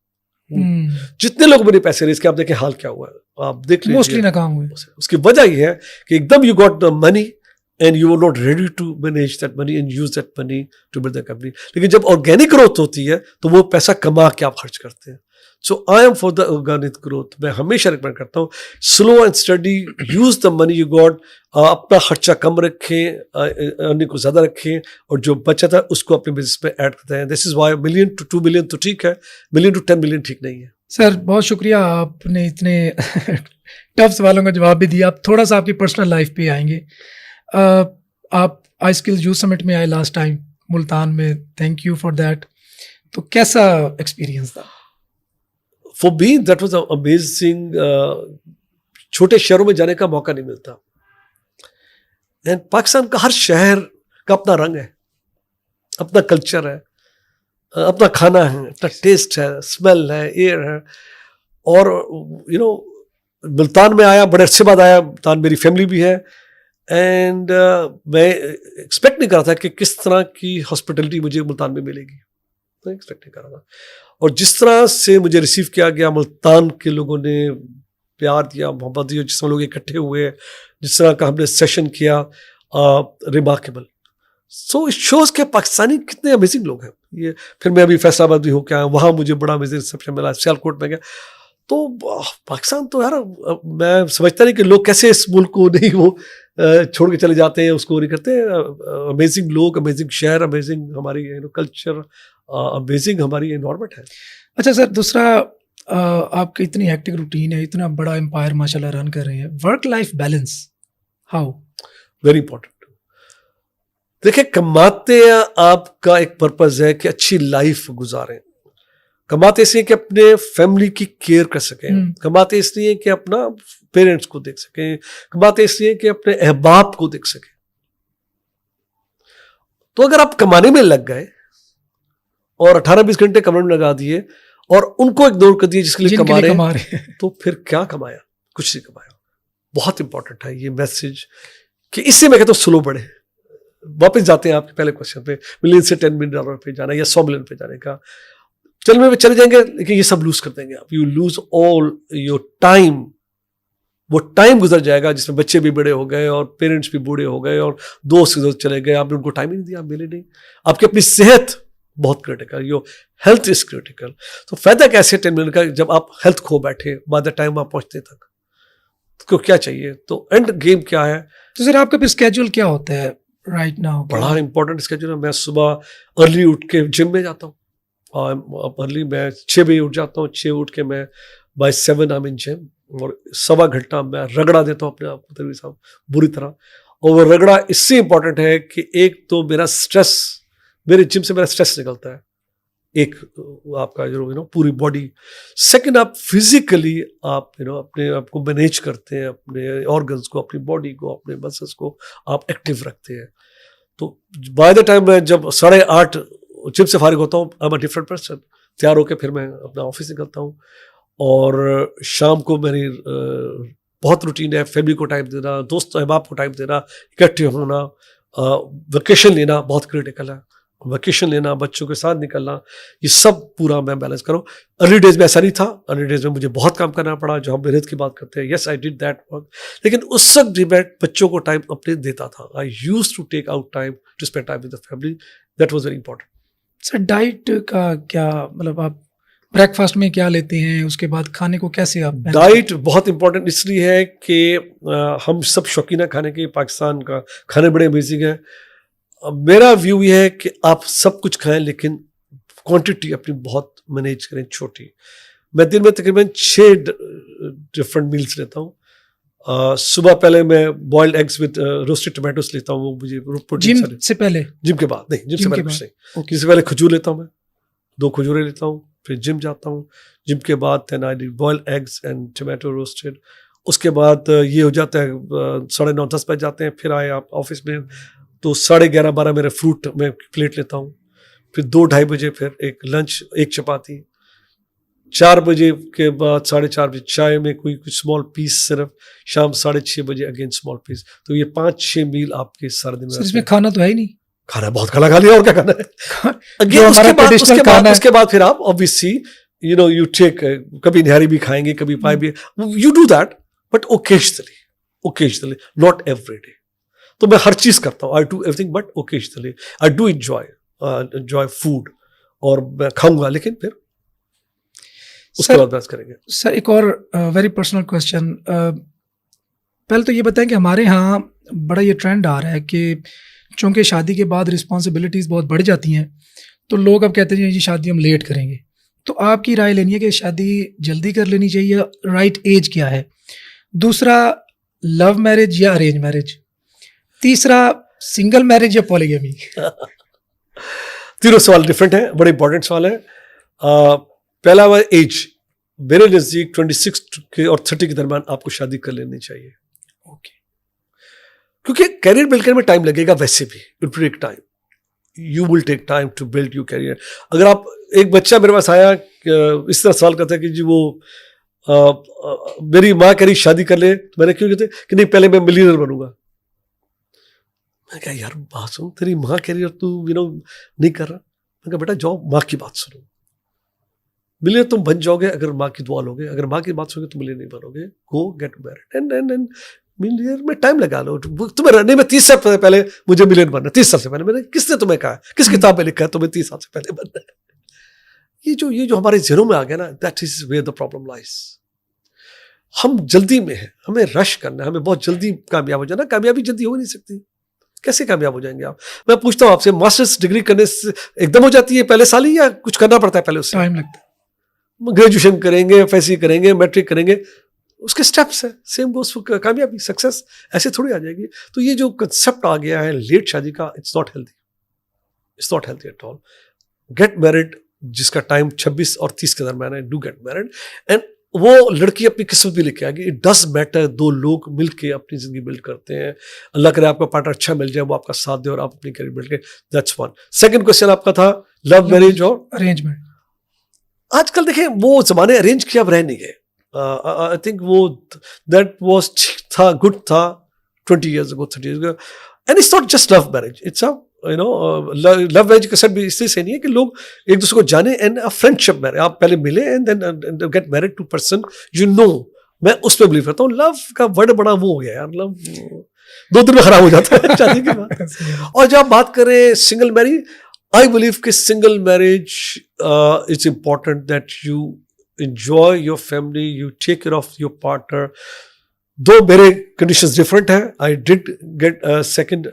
جتنے لوگ میرے پیسے ریز کیا, آپ دیکھیں حال کیا ہوا ہے, آپ دیکھ موسٹلی ناکام ہوئے. اس کی وجہ یہ ہے کہ ایک دم you got the money and you are not ready to manage that money and use that money to build the company. لیکن جب آرگینک گروتھ ہوتی ہے تو وہ پیسہ کما کے آپ خرچ کرتے ہیں. So I am for the organic growth. میں ہمیشہ ریکمینڈ کرتا ہوں slow and steady, use the money you got, اپنا خرچہ کم رکھیں, ارننگ کو زیادہ رکھیں, اور جو بچت ہے اس کو اپنے بزنس میں ایڈ کرتے ہیں. This is why $1 million to $2 million تو ٹھیک ہے, $1 ملین to $10 ملین ٹھیک نہیں ہے. سر بہت شکریہ, آپ نے اتنے ٹف سوالوں کا جواب بھی دیا. آپ تھوڑا سا آپ کی پرسنل لائف پہ آئیں گے. آپ آئی اسکل یوز سمٹ میں آئے لاسٹ ٹائم ملتان میں, تھینک یو فار دیٹ. تو کیسا ایکسپیرینس تھا؟ For me that was amazing. چھوٹے شہروں میں جانے کا موقع نہیں ملتا. اینڈ پاکستان کا ہر شہر کا اپنا رنگ ہے, اپنا کلچر ہے, اپنا کھانا ہے, اپنا ٹیسٹ ہے, اسمیل ہے, ایئر ہے. اور ملتان میں آیا, بڑے عرصے بعد آیا. ملتان میری فیملی بھی ہے, اینڈ میں ایکسپیکٹ نہیں کر رہا تھا کہ کس طرح کی ہاسپٹلٹی مجھے ملتان میں ملے گی. میں ایکسپیکٹ نہیں کر رہا تھا. اور جس طرح سے مجھے ریسیو کیا گیا, ملتان کے لوگوں نے پیار دیا, محبت دی, جس طرح لوگ اکٹھے ہوئے, جس طرح کا ہم نے سیشن کیا, ریمارکیبل. سو اٹ شوز کہ پاکستانی کتنے امیزنگ لوگ ہیں. یہ پھر میں ابھی فیصل آباد بھی ہو کے آیا, وہاں مجھے بڑا امیزنگ ریسیپشن ملا. سیالکوٹ میں گیا تو پاکستان تو یار میں سمجھتا نہیں کہ لوگ کیسے اس ملک کو نہیں وہ چھوڑ کے چلے جاتے ہیں, اس کو نہیں کرتے. امیزنگ لوگ, امیزنگ شہر, امیزنگ ہماری کلچر, امیزنگ ہماری انوائرمنٹ ہے. اچھا سر, دوسرا آپ کی اتنی ہیکٹک روٹین ہے, اتنا بڑا امپائر ماشاء اللہ رن کر رہے ہیں, work life balance how? Very important. دیکھیں, کماتے ہیں آپ کا ایک پرپز ہے کہ اچھی لائف گزاریں. کماتے اس لیے کہ اپنے فیملی کی کیئر کر سکیں, کماتے اس لیے کہ اپنا پیرنٹس کو دیکھ سکیں, کماتے اس لیے کہ اپنے احباب کو دیکھ سکیں. تو اگر آپ کمانے میں لگ گئے اور 18-20 گھنٹے کمرے میں لگا دیے اور ان کو اگنور کر دیے جس کے لیے کما رہے ہیں, تو پھر کیا کمایا؟ کچھ نہیں کمایا. بہت امپورٹنٹ ہے یہ میسج کہ اس سے میں کہتا ہوں سلو بڑھے. واپس جاتے ہیں آپ کے پہلے کوشچن پہ, ملین سے $10 ملین پہ جانا یا 100 ملین پہ جانے کا. چل میں چلے جائیں گے لیکن یہ سب لوز کر دیں گے آپ. You lose all your time. وہ ٹائم گزر جائے گا جس میں بچے بھی بڑے ہو گئے اور پیرنٹس بھی بوڑھے ہو گئے اور دوست چلے گئے, آپ نے ان کو ٹائم ہی نہیں دیا, ملے نہیں. آپ کی اپنی صحت بہت critical, your health is critical. تو فائدہ کیسے 10 منٹ کا جب آپ ہیلتھ کھو بیٹھے بعد دا ٹائم آپ پہنچتے تک کو کیا چاہیے. تو اینڈ گیم کیا ہے. تو سر آپ کا اسکیجول کیا ہوتا ہے رائٹ ناؤ؟ بڑا امپورٹنٹ اسکیجول ہے. میں صبح ارلی اٹھ کے جم میں جاتا ہوں, ارلی میں 6 بجے اٹھ جاتا ہوں. 6 اٹھ کے میں بائی 7 آئی ان جم, اور 1.25 گھنٹہ میں رگڑا دیتا ہوں اپنے آپ کو تنویر صاحب بری طرح. اور وہ رگڑا اس سے امپورٹنٹ ہے کہ ایک تو میرا اسٹریس, میرے جم سے میرا اسٹریس نکلتا ہے, ایک آپ کا جو پوری باڈی. سیکنڈ, آپ فزیکلی آپ اپنے آپ کو مینیج کرتے ہیں, اپنے آرگنس کو, اپنی باڈی کو, اپنے مسلس کو آپ ایکٹیو رکھتے ہیں. تو بائی دا ٹائم میں جب 8:30 جم سے فارغ ہوتا ہوں, I am a different person. تیار ہو کے پھر میں اپنا آفس نکلتا ہوں, اور شام کو میری بہت روٹین ہے. فیملی کو ٹائم دینا, دوست احباب کو ٹائم دینا, اکٹھے ہونا, ویکیشن لینا بہت کریٹیکل ہے. ویکیشن لینا, بچوں کے ساتھ نکلنا, یہ سب پورا میں بیلنس کروں. ارلی ڈیز میں ایسا نہیں تھا. ارلی ڈیز میں مجھے بہت کام کرنا پڑا, جو ہم محنت کی بات کرتے ہیں. یس آئی ڈیڈ دیٹ ورک, لیکن اس وقت بھی میں بچوں کو ٹائم اپنے دیتا تھا. I use to take out time to spend time with the family. That was very important. Sir diet کا کیا مطلب, آپ بریک فاسٹ میں کیا لیتے ہیں, اس کے بعد کھانے کو کیسے آپ؟ ڈائٹ بہت امپورٹنٹ اس لیے ہے کہ ہم سب شوقین ہیں کھانے کے. پاکستان کا کھانے بڑے امیزنگ ہیں. میرا ویو یہ ہے کہ آپ سب کچھ کھائیں لیکن کوانٹٹی اپنی بہت مینیج کریں, چھوٹی. میں دن میں تقریباً 6 ڈفرنٹ میلس لیتا ہوں. صبح پہلے میں boiled eggs with roasted tomatoes لیتا ہوں. وہ مجھے جم سے پہلے, جم کے بعد نہیں, جم سے پہلے کچھ نہیں. جم سے پہلے کھجور لیتا ہوں, میں 2 کھجوریں لیتا ہوں, پھر جم جاتا ہوں. جم کے بعد boiled eggs and tomato roasted. اس کے بعد یہ ہو جاتا ہے 9:30-10 بج جاتے ہیں. پھر آئے آپ آفس میں تو 11:30-12 میرے فروٹ میں پلیٹ لیتا ہوں. پھر 2-2:30 بجے پھر ایک لنچ, 1 چپاتی. 4 بجے کے بعد 4:30 بجے چائے میں کوئی کچھ اسمال پیس صرف. شام 6:30 بجے اگین اسمال پیس. تو یہ 5-6 میل آپ کے سارے دن میں. اس میں کھانا تو ہے ہی نہیں. کھانا بہت کھانا کھا لیا, اور کیا کھانا ہے. اس کے بعد پھر آپ obviously you take کبھی نہاری بھی کھائیں گے, کبھی پائے بھی. You do that but occasionally not every day. تو میں ہر چیز کرتا ہوں. I do everything but occasionally. I do enjoy food, اور میں کھاؤں گا لیکن پھر اس کے بعد بات کریں گے. سر ایک اور ویری پرسنل کوشچن. پہلے تو یہ بتائیں کہ ہمارے ہاں بڑا یہ ٹرینڈ آ رہا ہے کہ چونکہ شادی کے بعد رسپانسبلٹیز بہت بڑھ جاتی ہیں, تو لوگ اب کہتے ہیں جی شادی ہم لیٹ کریں گے. تو آپ کی رائے لینی ہے کہ شادی جلدی کر لینی چاہیے, رائٹ ایج کیا ہے؟ دوسرا, لو میرج یا ارینج میرج؟ تیسرا, سنگل میرج یا پولیگیمی؟ تینوں سوال ڈفرینٹ ہیں, بڑے امپورٹنٹ سوال ہیں. پہلا وہ ایج, میرے نزدیک 26 اور 30 کے درمیان آپ کو شادی کر لینی چاہیے. اوکے, کیونکہ کیریئر بلڈ کرنے میں ٹائم لگے گا. ویسے بھی it will take time, you will take time to build your career. اگر آپ, ایک بچہ میرے پاس آیا اس طرح سوال کرتا ہے کہ جی وہ میری ماں کہہ رہی شادی کر لے, تو میں نے کیوں کہتے کہ نہیں پہلے میں ملینئر بنوں گا. میں کہا یار بات سن, تیری ماں کہہ رہی اور تو نہیں کر رہا. کہا بیٹا جاؤ ماں کی بات سنو, ملے تم بن جاؤ گے اگر ماں کی دعا لو گے, اگر ماں کی بات سنو گے تو ملے نہیں بنو گے, گو گیٹ میرڈ اینڈ ملین میں ٹائم لگا لو تمہیں رہنے میں 30 سال سے پہلے مجھے ملین بننا, 30 سال سے پہلے. میں نے کس نے تمہیں کہا, کس کتاب میں لکھا ہے تمہیں 30 سال سے پہلے بننا ہے؟ یہ جو ہمارے ذہنوں میں آ گیا نا, that is where the problem lies. ہم جلدی میں ہیں, ہمیں رش کرنا ہے, ہمیں بہت جلدی کامیاب ہو جانا. کامیابی جلدی ہو نہیں سکتی. کیسے کامیاب ہو جائیں گے آپ؟ میں پوچھتا ہوں آپ سے, ماسٹرز ڈگری کرنے سے ایک دم ہو جاتی ہے پہلے سال ہی, یا کچھ کرنا پڑتا ہے پہلے؟ اس سے ٹائم لگتا ہے. گریجویشن کریں گے, FSC کریں گے, میٹرک کریں گے, اس کے سٹیپس ہیں. سیم گوز فار کامیابی, سکسیس ایسے تھوڑی آ جائے گی. تو یہ جو کنسیپٹ آ گیا ہے لیٹ شادی کا, it's not healthy, it's not healthy at all. Get married, جس کا ٹائم 26 اور 30 کے درمیان ہے, ڈو گیٹ میرڈ. اینڈ وہ لڑکی اپنی قسمت بھی لے کے آئے گی. اٹ ڈز میٹر, دو لوگ مل کے اپنی زندگی بلڈ کرتے ہیں. اللہ کرے آپ کا پارٹنر اچھا مل جائے, وہ آپ کا ساتھ دے اور آپ اپنی کیریئر بلڈ کریں. That's one. سیکنڈ کوشچن آپ کا تھا لو میرج اور ارینجمنٹ. آج کل دیکھیں وہ زمانے ارینج کیا اب رہ نہیں گئے. آئی تھنک وہ دیٹ واز تھا, گڈ تھا 20 years ago, 30 years ago. And it's not just love marriage, it's love marriage کا سیٹ بھی اس لیے صحیح نہیں ہے کہ لوگ ایک دوسرے کو جانے, اینڈ فرینڈ شپ میرج, آپ پہلے ملے and then get married to person you know. میں اس پہ بلیو کرتا ہوں. لو کا ورڈ بڑا وہ ہو گیا یار, لو 2 دن میں خراب ہو جاتا ہے شادی کے بعد. اور جب آپ بات کریں سنگل میرج, آئی بلیو کہ single marriage it's important that you enjoy your family, you take care of your partner. Though میرے کنڈیشنز ڈفرینٹ ہیں. I did get second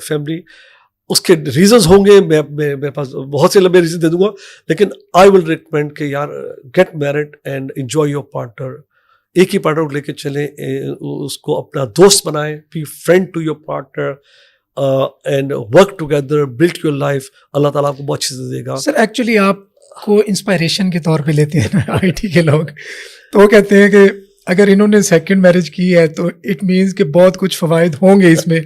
family, اس کے ریزنز ہوں گے, میں میرے پاس بہت سے لمبے ریزن دے دوں گا, لیکن آئی ول ریکمینڈ کہ یار get married and enjoy your partner. ایک ہی پارٹنر کو لے کے چلیں, اس کو اپنا دوست بنائیں, be friend to your partner and work together, build your life. اللہ تعالیٰ آپ کو بہت اچھی سے دے گا. سر ایکچولی آپ کو انسپائریشن کے طور پہ لیتے ہیں نا IT کے لوگ, تو وہ کہتے ہیں کہ اگر انہوں نے سیکنڈ میرج کی ہے تو اٹ مینس کہ بہت کچھ فوائد ہوں گے اس میں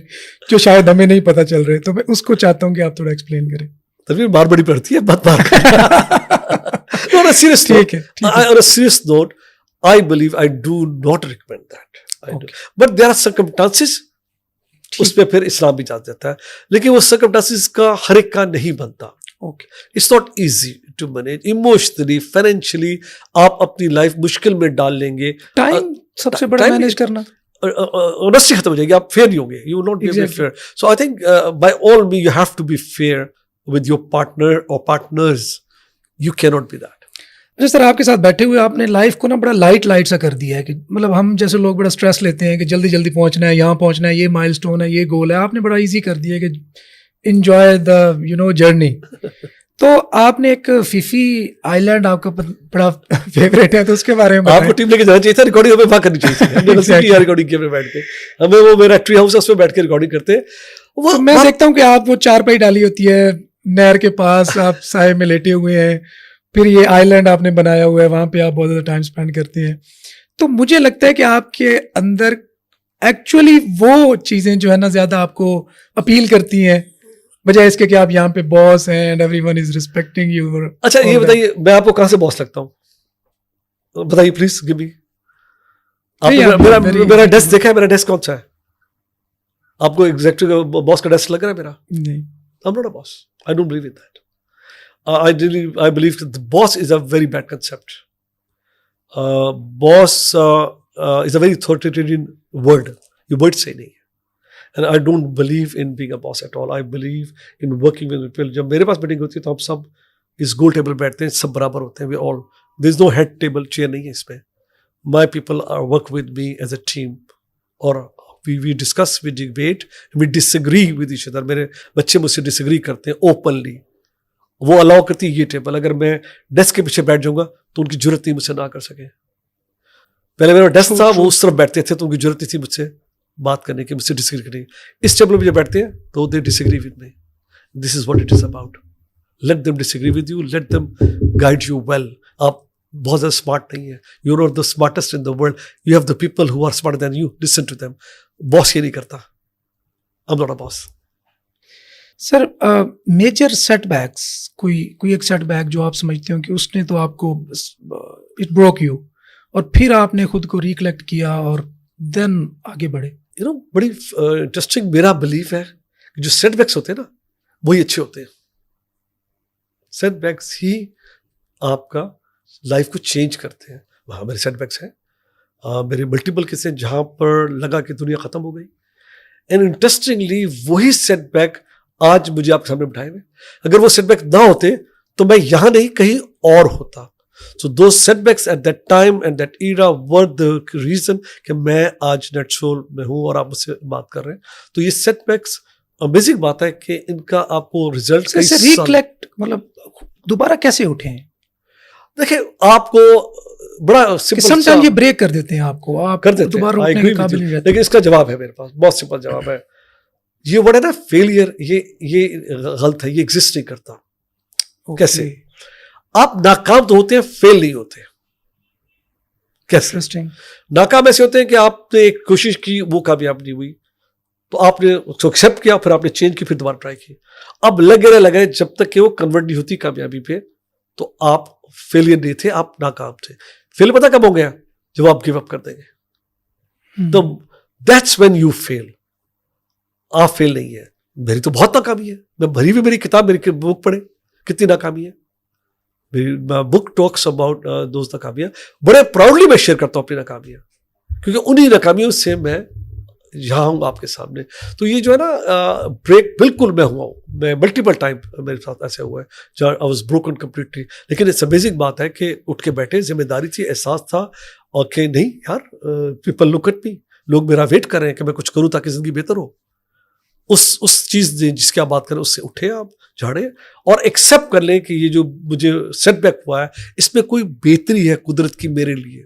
جو شاید ہمیں نہیں پتہ چل رہے. تو میں اس کو چاہتا ہوں کہ آپ تھوڑا ایکسپلین کریں. تبھی بار بڑی پڑتی ہے, بات بار. On a serious note, I believe I do not recommend that. But there are circumstances, اس پہ پھر اسلام بھی اجازت دیتا ہے, لیکن وہ circumstances کا ہر ایک کا نہیں بنتا. It's not easy to manage emotionally, financially. آپ اپنی لائف مشکل میں ڈال لیں گے. ٹائم سب سے بڑا مینیج کرنا, آنیسٹی ختم ہو جائے گی, آپ فیئر نہیں ہوں گے. You will not be fair. So I think by all means you have to be fair with your partner or partners. You cannot be that. جس طرح آپ کے ساتھ بیٹھے ہوئے آپ نے لائف کو نا بڑا لائٹ سا کر دیا ہے, کہ مطلب ہم جیسے لوگ بڑا اسٹریس لیتے ہیں کہ جلدی جلدی پہنچنا ہے, یہاں پہنچنا ہے, یہ مائل اسٹون ہے, یہ گول ہے. آپ نے بڑا ایزی کر دیا کہ انجوائے دا جرنی. تو آپ نے ایک فیفی آئی لینڈ آپ کا بڑا فیوریٹ ہے, تو اس کے بارے میں آپ کو ٹیم لے کے جانا چاہیے تھا, ریکارڈنگ ہمیں وہاں کرنی چاہیے تھی. ریکارڈنگ کے بیٹھ کے ہمیں وہ میرا ٹری ہاؤس ہے, اس میں بیٹھ کے ریکارڈنگ کرتے. میں دیکھتا ہوں کہ آپ وہ چارپائی ڈالی ہوتی ہے نہر کے پاس, آپ سائے میں لیٹے ہوئے ہیں, پھر یہ آئی لینڈ آپ نے بنایا ہوا ہے, وہاں پہ آپ بہت زیادہ ٹائم اسپینڈ کرتے ہیں. تو مجھے لگتا ہے کہ آپ کے اندر ایکچولی وہ چیزیں جو ہے نا زیادہ آپ کو اپیل کرتی ہیں, بجائے اس کے کہ آپ یہاں پہ باس ہیں and every one is respecting you. اچھا یہ بتائیے, میں آپ کو کہاں سے باس لگتا ہوں, بتائیے پلیز گیو می. میرا ڈیسک دیکھا ہے, میرا ڈیسک کون سا ہے؟ آپ کو ایگزیکٹو باس کا ڈیسک لگ رہا ہے میرا؟ نہیں, I'm not a boss. I don't believe in that. I believe that the boss is a very bad concept. Boss is a very authoritarian word. Your word say nahi. And I don't believe in being a boss at all. I believe in working with people. جب میرے پاس meeting ہوتی ہے تو ہم سب اس گول table بیٹھتے ہیں, سب برابر ہوتے ہیں. We all, there is no head table, chair نہیں ہے اس میں. My people work with me as a team. اور we discuss, we debate, we disagree with each other. میرے بچے مجھ سے ڈسیگری کرتے ہیں اوپنلی. وہ الاؤ کرتی ہے یہ ٹیبل. اگر میں ڈیسک کے پیچھے بیٹھ جاؤں گا تو ان کی ضرورت نہیں مجھ سے نہ کر سکے. پہلے میرا ڈیسک تھا, وہ اس طرف بیٹھتے تھے تو ان کی ضرورت نہیں تھی مجھ سے بات کرنے کی, مجھ سے ڈسیگری کرنے کی. اس ٹیبل پہ جب بیٹھتے ہیں تو they disagree with me. This is what it is about. Let them disagree with you, let them guide you well. آپ بہت زیادہ اسمارٹ نہیں ہیں, you are the smartest in the world, you have the people who are smarter than you, listen to them. Boss یہ نہیں کرتا. I am not a boss. Sir major سیٹ بیکس, کوئی ایک سیٹ بیک جو آپ سمجھتے ہو کہ اس نے تو آپ کو اٹ بروک یو, اور پھر آپ نے خود کو ریکلیکٹ کیا اور دین آگے بڑھے. بڑی انٹرسٹنگ میرا بلیف ہے کہ جو سیٹ بیکس ہوتے ہیں نا وہی اچھے ہوتے ہیں. سیٹ بیکس ہی آپ کا لائف کو چینج کرتے ہیں. وہاں میرے سیٹ بیکس ہیں, میرے ملٹیپل کیس ہیں جہاں پر لگا کہ دنیا ختم ہو گئی. اینڈ انٹرسٹنگلی وہی سیٹ بیک آج مجھے آپ کے سامنے بٹھائے ہوئے. اگر وہ سیٹ بیک نہ ہوتے تو میں یہاں نہیں کہیں اور ہوتا. So those setbacks at that time and that era were the reason کہ میں آج نیٹ سول میں ہوں اور آپ مجھ سے بات کر رہے ہیں. تو یہ سیٹ بیکس امیزنگ بات ہے کہ ان کا آپ کو ریزلٹ ریکلیکٹ مطلب دوبارہ کیسے اٹھے ہیں؟ دیکھیں آپ کو بڑا سم ٹائم یہ بریک کر دیتے ہیں آپ کو, آپ کر دیتے دوبارہ اٹھنے کے قابل نہیں رہتے. لیکن اس کا جواب ہے میرے پاس, بہت سمپل جواب ہے. یہ ورڈ ہے نا فیلئر, یہ غلط ہے, یہ ایگزسٹ نہیں کرتا. کیسے؟ آپ ناکام تو ہوتے ہیں, فیل نہیں ہوتے. کیسے ناکام ایسے ہوتے ہیں کہ آپ نے ایک کوشش کی, وہ کامیاب نہیں ہوئی, تو آپ نے اس کو ایکسیپٹ کیا, پھر آپ نے چینج کی, پھر دوبارہ ٹرائی کی. اب لگے جب تک کہ وہ کنورٹ نہیں ہوتی کامیابی پہ, تو آپ فیلئر نہیں تھے, آپ ناکام تھے. فیل پتہ کب ہو گیا؟ جب آپ گیو اپ کر دیں گے, تو دیٹس وین یو فیل. آپ فیل نہیں ہے. میری تو بہت ناکامی ہے, میں بھری ہوئی میری کتاب, میری بک پڑھے کتنی ناکامی ہے. بک ٹاکس اباؤٹ دوز ناکامیاں, بڑے پراؤڈلی میں شیئر کرتا ہوں اپنی ناکامیاں, کیونکہ انہی ناکامیوں سے میں یہاں ہوں آپ کے سامنے. تو یہ جو ہے نا بریک بالکل میں ہوا ہوں, میں ملٹیپل ٹائم میرے ساتھ ایسے ہوا ہے جہاں آئی واز بروکن کمپلیٹلی. لیکن اٹس امیزنگ بات ہے کہ اٹھ کے بیٹھے, ذمہ داری تھی, احساس تھا, اور کہ نہیں یار پیپل لک ایٹ می, لوگ میرا ویٹ کر رہے ہیں کہ میں کچھ کروں تاکہ زندگی بہتر ہو. اس چیز جس کی آپ بات کریں اس سے اٹھے آپ, جھاڑے, اور ایکسیپٹ کر لیں کہ یہ جو مجھے سیٹ بیک ہوا ہے اس میں کوئی بہتری ہے قدرت کی میرے لیے.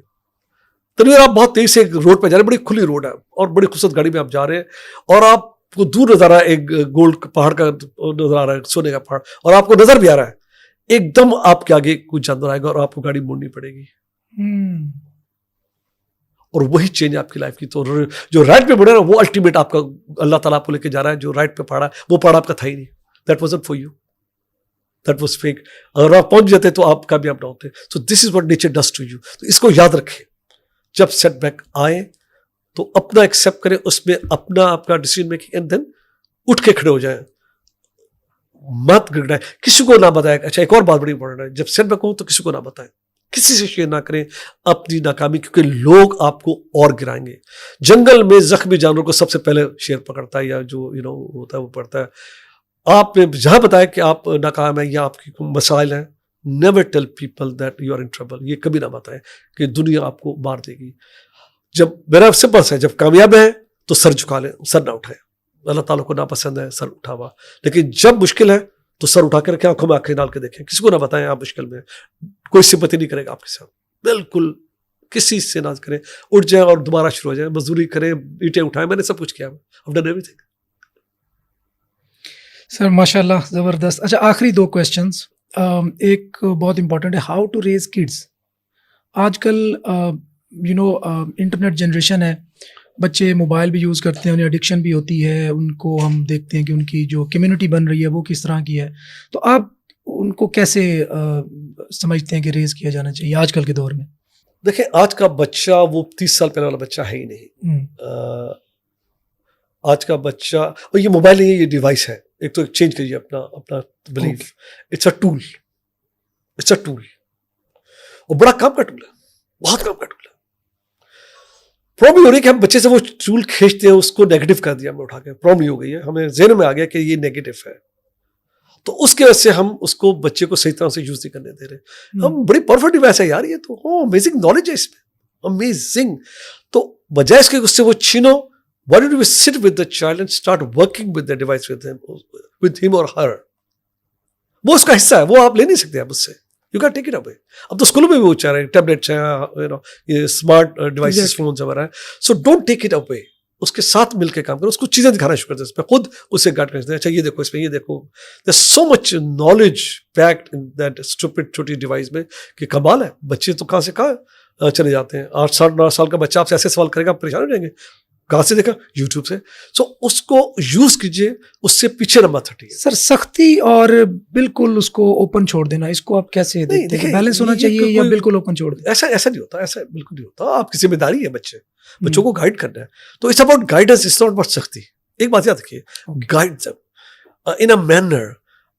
تنویر آپ بہت تیز سے ایک روڈ پہ جا رہے ہیں, بڑی کھلی روڈ ہے اور بڑی خوبصورت گاڑی میں آپ جا رہے ہیں, اور آپ کو دور نظر آ رہا ہے ایک گولڈ پہاڑ کا نظر آ رہا ہے, سونے کا پہاڑ, اور آپ کو نظر بھی آ رہا ہے ایک دم آپ کے آگے کوئی جانور آئے گا اور آپ کو گاڑی موڑنی پڑے گی, اور وہی چینج آپ کی لائف کی. تو جو رائٹ پہ بڑھے نا وہ الٹیمیٹ آپ کا اللہ تعالیٰ آپ کو لے کے جا رہا ہے. جو رائٹ پہ پہاڑا وہ پہاڑ آپ کا تھا ہی نہیں, that wasn't for you, that was fake. اگر آپ پہنچ جاتے تو آپ کامیاب نہ ہوتے. So this is what nature does to you. تو اس کو یاد رکھیں, جب سیٹ بیک آئے تو اپنا ایکسیپٹ کریں, اس میں اپنا آپ کا ڈیسیژن میکنگ, اینڈ دین اٹھ کے کھڑے ہو جائیں, مت گڑگڑائیں, کسی کو نہ بتائیں. اچھا ایک اور بات بڑی امپورٹنٹ ہے, جب سیٹ بیک ہو تو کسی کو نہ بتائیں, کسی سے شیئر نہ کریں اپنی ناکامی, کیونکہ لوگ آپ کو اور گرائیں گے. جنگل میں زخمی جانور کو سب سے پہلے شیر پکڑتا ہے, یا جو ہوتا ہے وہ پڑتا ہے. آپ نے جہاں بتایا کہ آپ ناکام ہیں یا آپ کی مسائل ہیں, never tell people that you are in trouble. یہ کبھی نہ بتائیں کہ دنیا آپ کو مار دے گی. جب میرا سمپل ہے, جب کامیاب ہیں تو سر جھکا لیں, سر نہ اٹھائیں. اللہ تعالیٰ کو ناپسند ہے سر اٹھا ہوا, لیکن جب مشکل ہے تو سر اٹھا کے رکھیں, آنکھوں میں آنکھیں ڈال کے دیکھیں. کسی کو نہ بتائیں آپ مشکل میں, کوئی سمپتی نہیں کرے گا آپ کے ساتھ, بالکل کسی سے نہ کریں. اٹھ جائیں اور دوبارہ شروع ہو جائیں, مزدوری کریں, اینٹیں اٹھائیں. میں نے سب کچھ کیا, I've done everything. سر ماشاء اللہ زبردست. اچھا آخری 2 کویشچنس. ایک بہت امپورٹنٹ ہے, ہاؤ ٹو ریز کڈس. آج کل انٹرنیٹ جنریشن ہے, بچے موبائل بھی یوز کرتے ہیں, انہیں ایڈکشن بھی ہوتی ہے, ان کو ہم دیکھتے ہیں کہ ان کی جو کمیونٹی بن رہی ہے وہ کس طرح کی ہے. تو آپ ان کو کیسے سمجھتے ہیں کہ ریز کیا جانا چاہیے آج کل کے دور میں؟ دیکھیں آج کا بچہ وہ 30 سال پہلے والا بچہ ہے ہی نہیں. آج کا بچہ, اور یہ موبائل نہیں ہے, یہ ڈیوائس ہے. ایک تو چینج کریے اپنا belief. It's a tool, it's a tool, اور بڑا کام کا ٹول ہے, بہت کام کا ٹول ہے. پرابلم ہو رہی ہے کہ ہم بچے سے وہ ٹول کھینچتے ہیں, اس کو نیگیٹو کر دیا ہم نے اٹھا کے. پرابلم ہو گئی ہے, ہمیں ذہن میں آ گیا کہ یہ نیگیٹو ہے, تو اس کی وجہ سے ہم اس کو بچے کو صحیح طرح سے یوز نہیں کرنے دے رہے. ہم بڑی پرفیکٹ ڈیوائس ہے یار, یہ تو امیزنگ نالج ہے اس میں, امیزنگ. تو بجائے اس کے اس سے وہ چھینو, why don't we sit with the child and start working with the device with him or her. وہ اس کا حصہ ہے, وہ آپ لے نہیں سکتے آپ اس سے. You can't take it away. اب تو اسکولوں میں بھی وہ چاہ رہے ہیں, ٹیبلیٹس ہیں, یہ اسمارٹ ڈیوائسز فونز وغیرہ ہیں. So don't take it away, اس کے ساتھ مل کے کام کرو, اس کو چیزیں دکھانا شروع کرتے ہیں, اس پہ خود اسے گائڈ کرتے ہیں. اچھا یہ دیکھو, اس میں یہ دیکھو. There's so much knowledge packed in that stupid چھوٹی ڈیوائس میں کہ کمال ہے. بچے تو کہاں سے کہاں چلے جاتے ہیں. 8 سال 9 سال کا بچہ آپ سے ایسے سوال کرے گا, آپ پریشان ہو جائیں گے. کہاں سے دیکھا؟ یوٹیوب سے. سو اس کو یوز کیجیے, اس سے پیچھے نہ مت ہٹیے. سر سختی اور بالکل اس کو اوپن چھوڑ دینا, اس کو آپ کیسے دیکھتے ہیں؟ بیلنس ہونا چاہیے یا بالکل اوپن چھوڑ دیں؟ ایسا نہیں ہوتا, ایسا بالکل نہیں ہوتا. آپ کی ذمہ داری ہے بچوں کو گائیڈ کرنا ہے. تو it's about guidance, it's not about سختی. ایک بات یاد رکھیے, guide them in a manner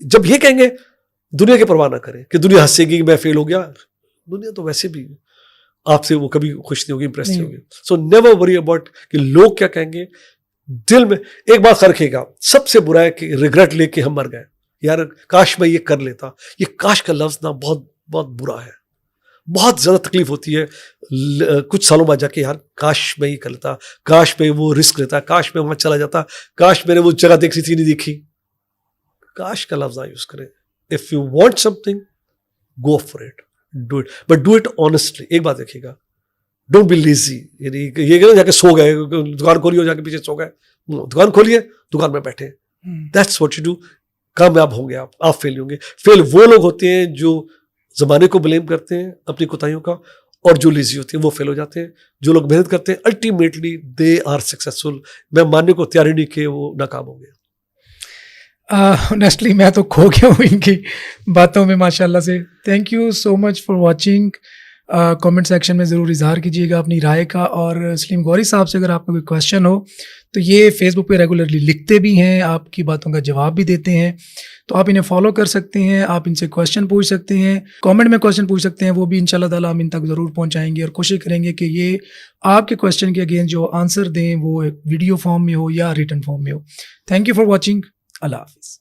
جب یہ کہیں گے دنیا کی پرواہ نہ کریں کہ دنیا ہنسے گی کہ میں فیل ہو گیا, دنیا تو ویسے بھی آپ سے وہ کبھی خوش نہیں ہوگی, امپریس نہیں ہوگی. سو نیور وری اباؤٹ کہ لوگ کیا کہیں گے. دل میں ایک بات رکھے گا, سب سے برا ہے کہ ریگریٹ لے کے ہم مر گئے, یار کاش میں یہ کر لیتا. یہ کاش کا لفظ نا بہت بہت برا ہے, بہت زیادہ تکلیف ہوتی ہے کچھ سالوں بعد جا کے, یار کاش میں یہ کر لیتا, کاش میں وہ رسک لیتا, کاش میں وہاں چلا جاتا, کاش میں نے وہ جگہ دیکھی تھی نہیں دیکھی. کاش کا لفظ نہ یوز کریں. If you want some thing go for it, do it, but do it honestly. ایک بات دیکھیے گا, ڈونٹ بی لیزی. یعنی یہ کہ جا کے سو گئے, دکان کھولی ہو جا کے پیچھے سو گئے. دکان کھولیے, دکان میں بیٹھے. That's what you do. کامیاب ہوں گے آپ فیل ہوں گے. فیل وہ لوگ ہوتے ہیں جو زمانے کو بلیم کرتے ہیں اپنی کوتاہیوں کا, اور جو لیزی ہوتے ہیں وہ فیل ہو جاتے ہیں. جو لوگ محنت کرتے ہیں الٹیمیٹلی دے آر سکسیسفل. میں ماننے کو تیار ہی نہیں کہ وہ ناکام ہوں گے. آنیسٹلی میں تو کھو گیا ہوں ان کی باتوں میں ماشاء اللہ سے. Thank you so much for watching. Comment section میں ضرور اظہار کیجیے گا اپنی رائے کا. اور سلیم غوری صاحب سے اگر آپ کا کوئی کویشچن ہو تو یہ فیس بک پہ ریگولرلی لکھتے بھی ہیں, آپ کی باتوں کا جواب بھی دیتے ہیں, تو آپ انہیں فالو کر سکتے ہیں. آپ ان سے کویشچن پوچھ سکتے ہیں, کامنٹ میں کویشچن پوچھ سکتے ہیں, وہ بھی انشاءاللہ تعالیٰ ہم ان تک ضرور پہنچائیں گے اور کوشش کریں گے کہ یہ آپ کے کویشچن کے اگینسٹ جو آنسر دیں وہ ویڈیو فارم میں ہو یا ریٹن فارم میں ہو. Thank you for watching. اللہ حافظ.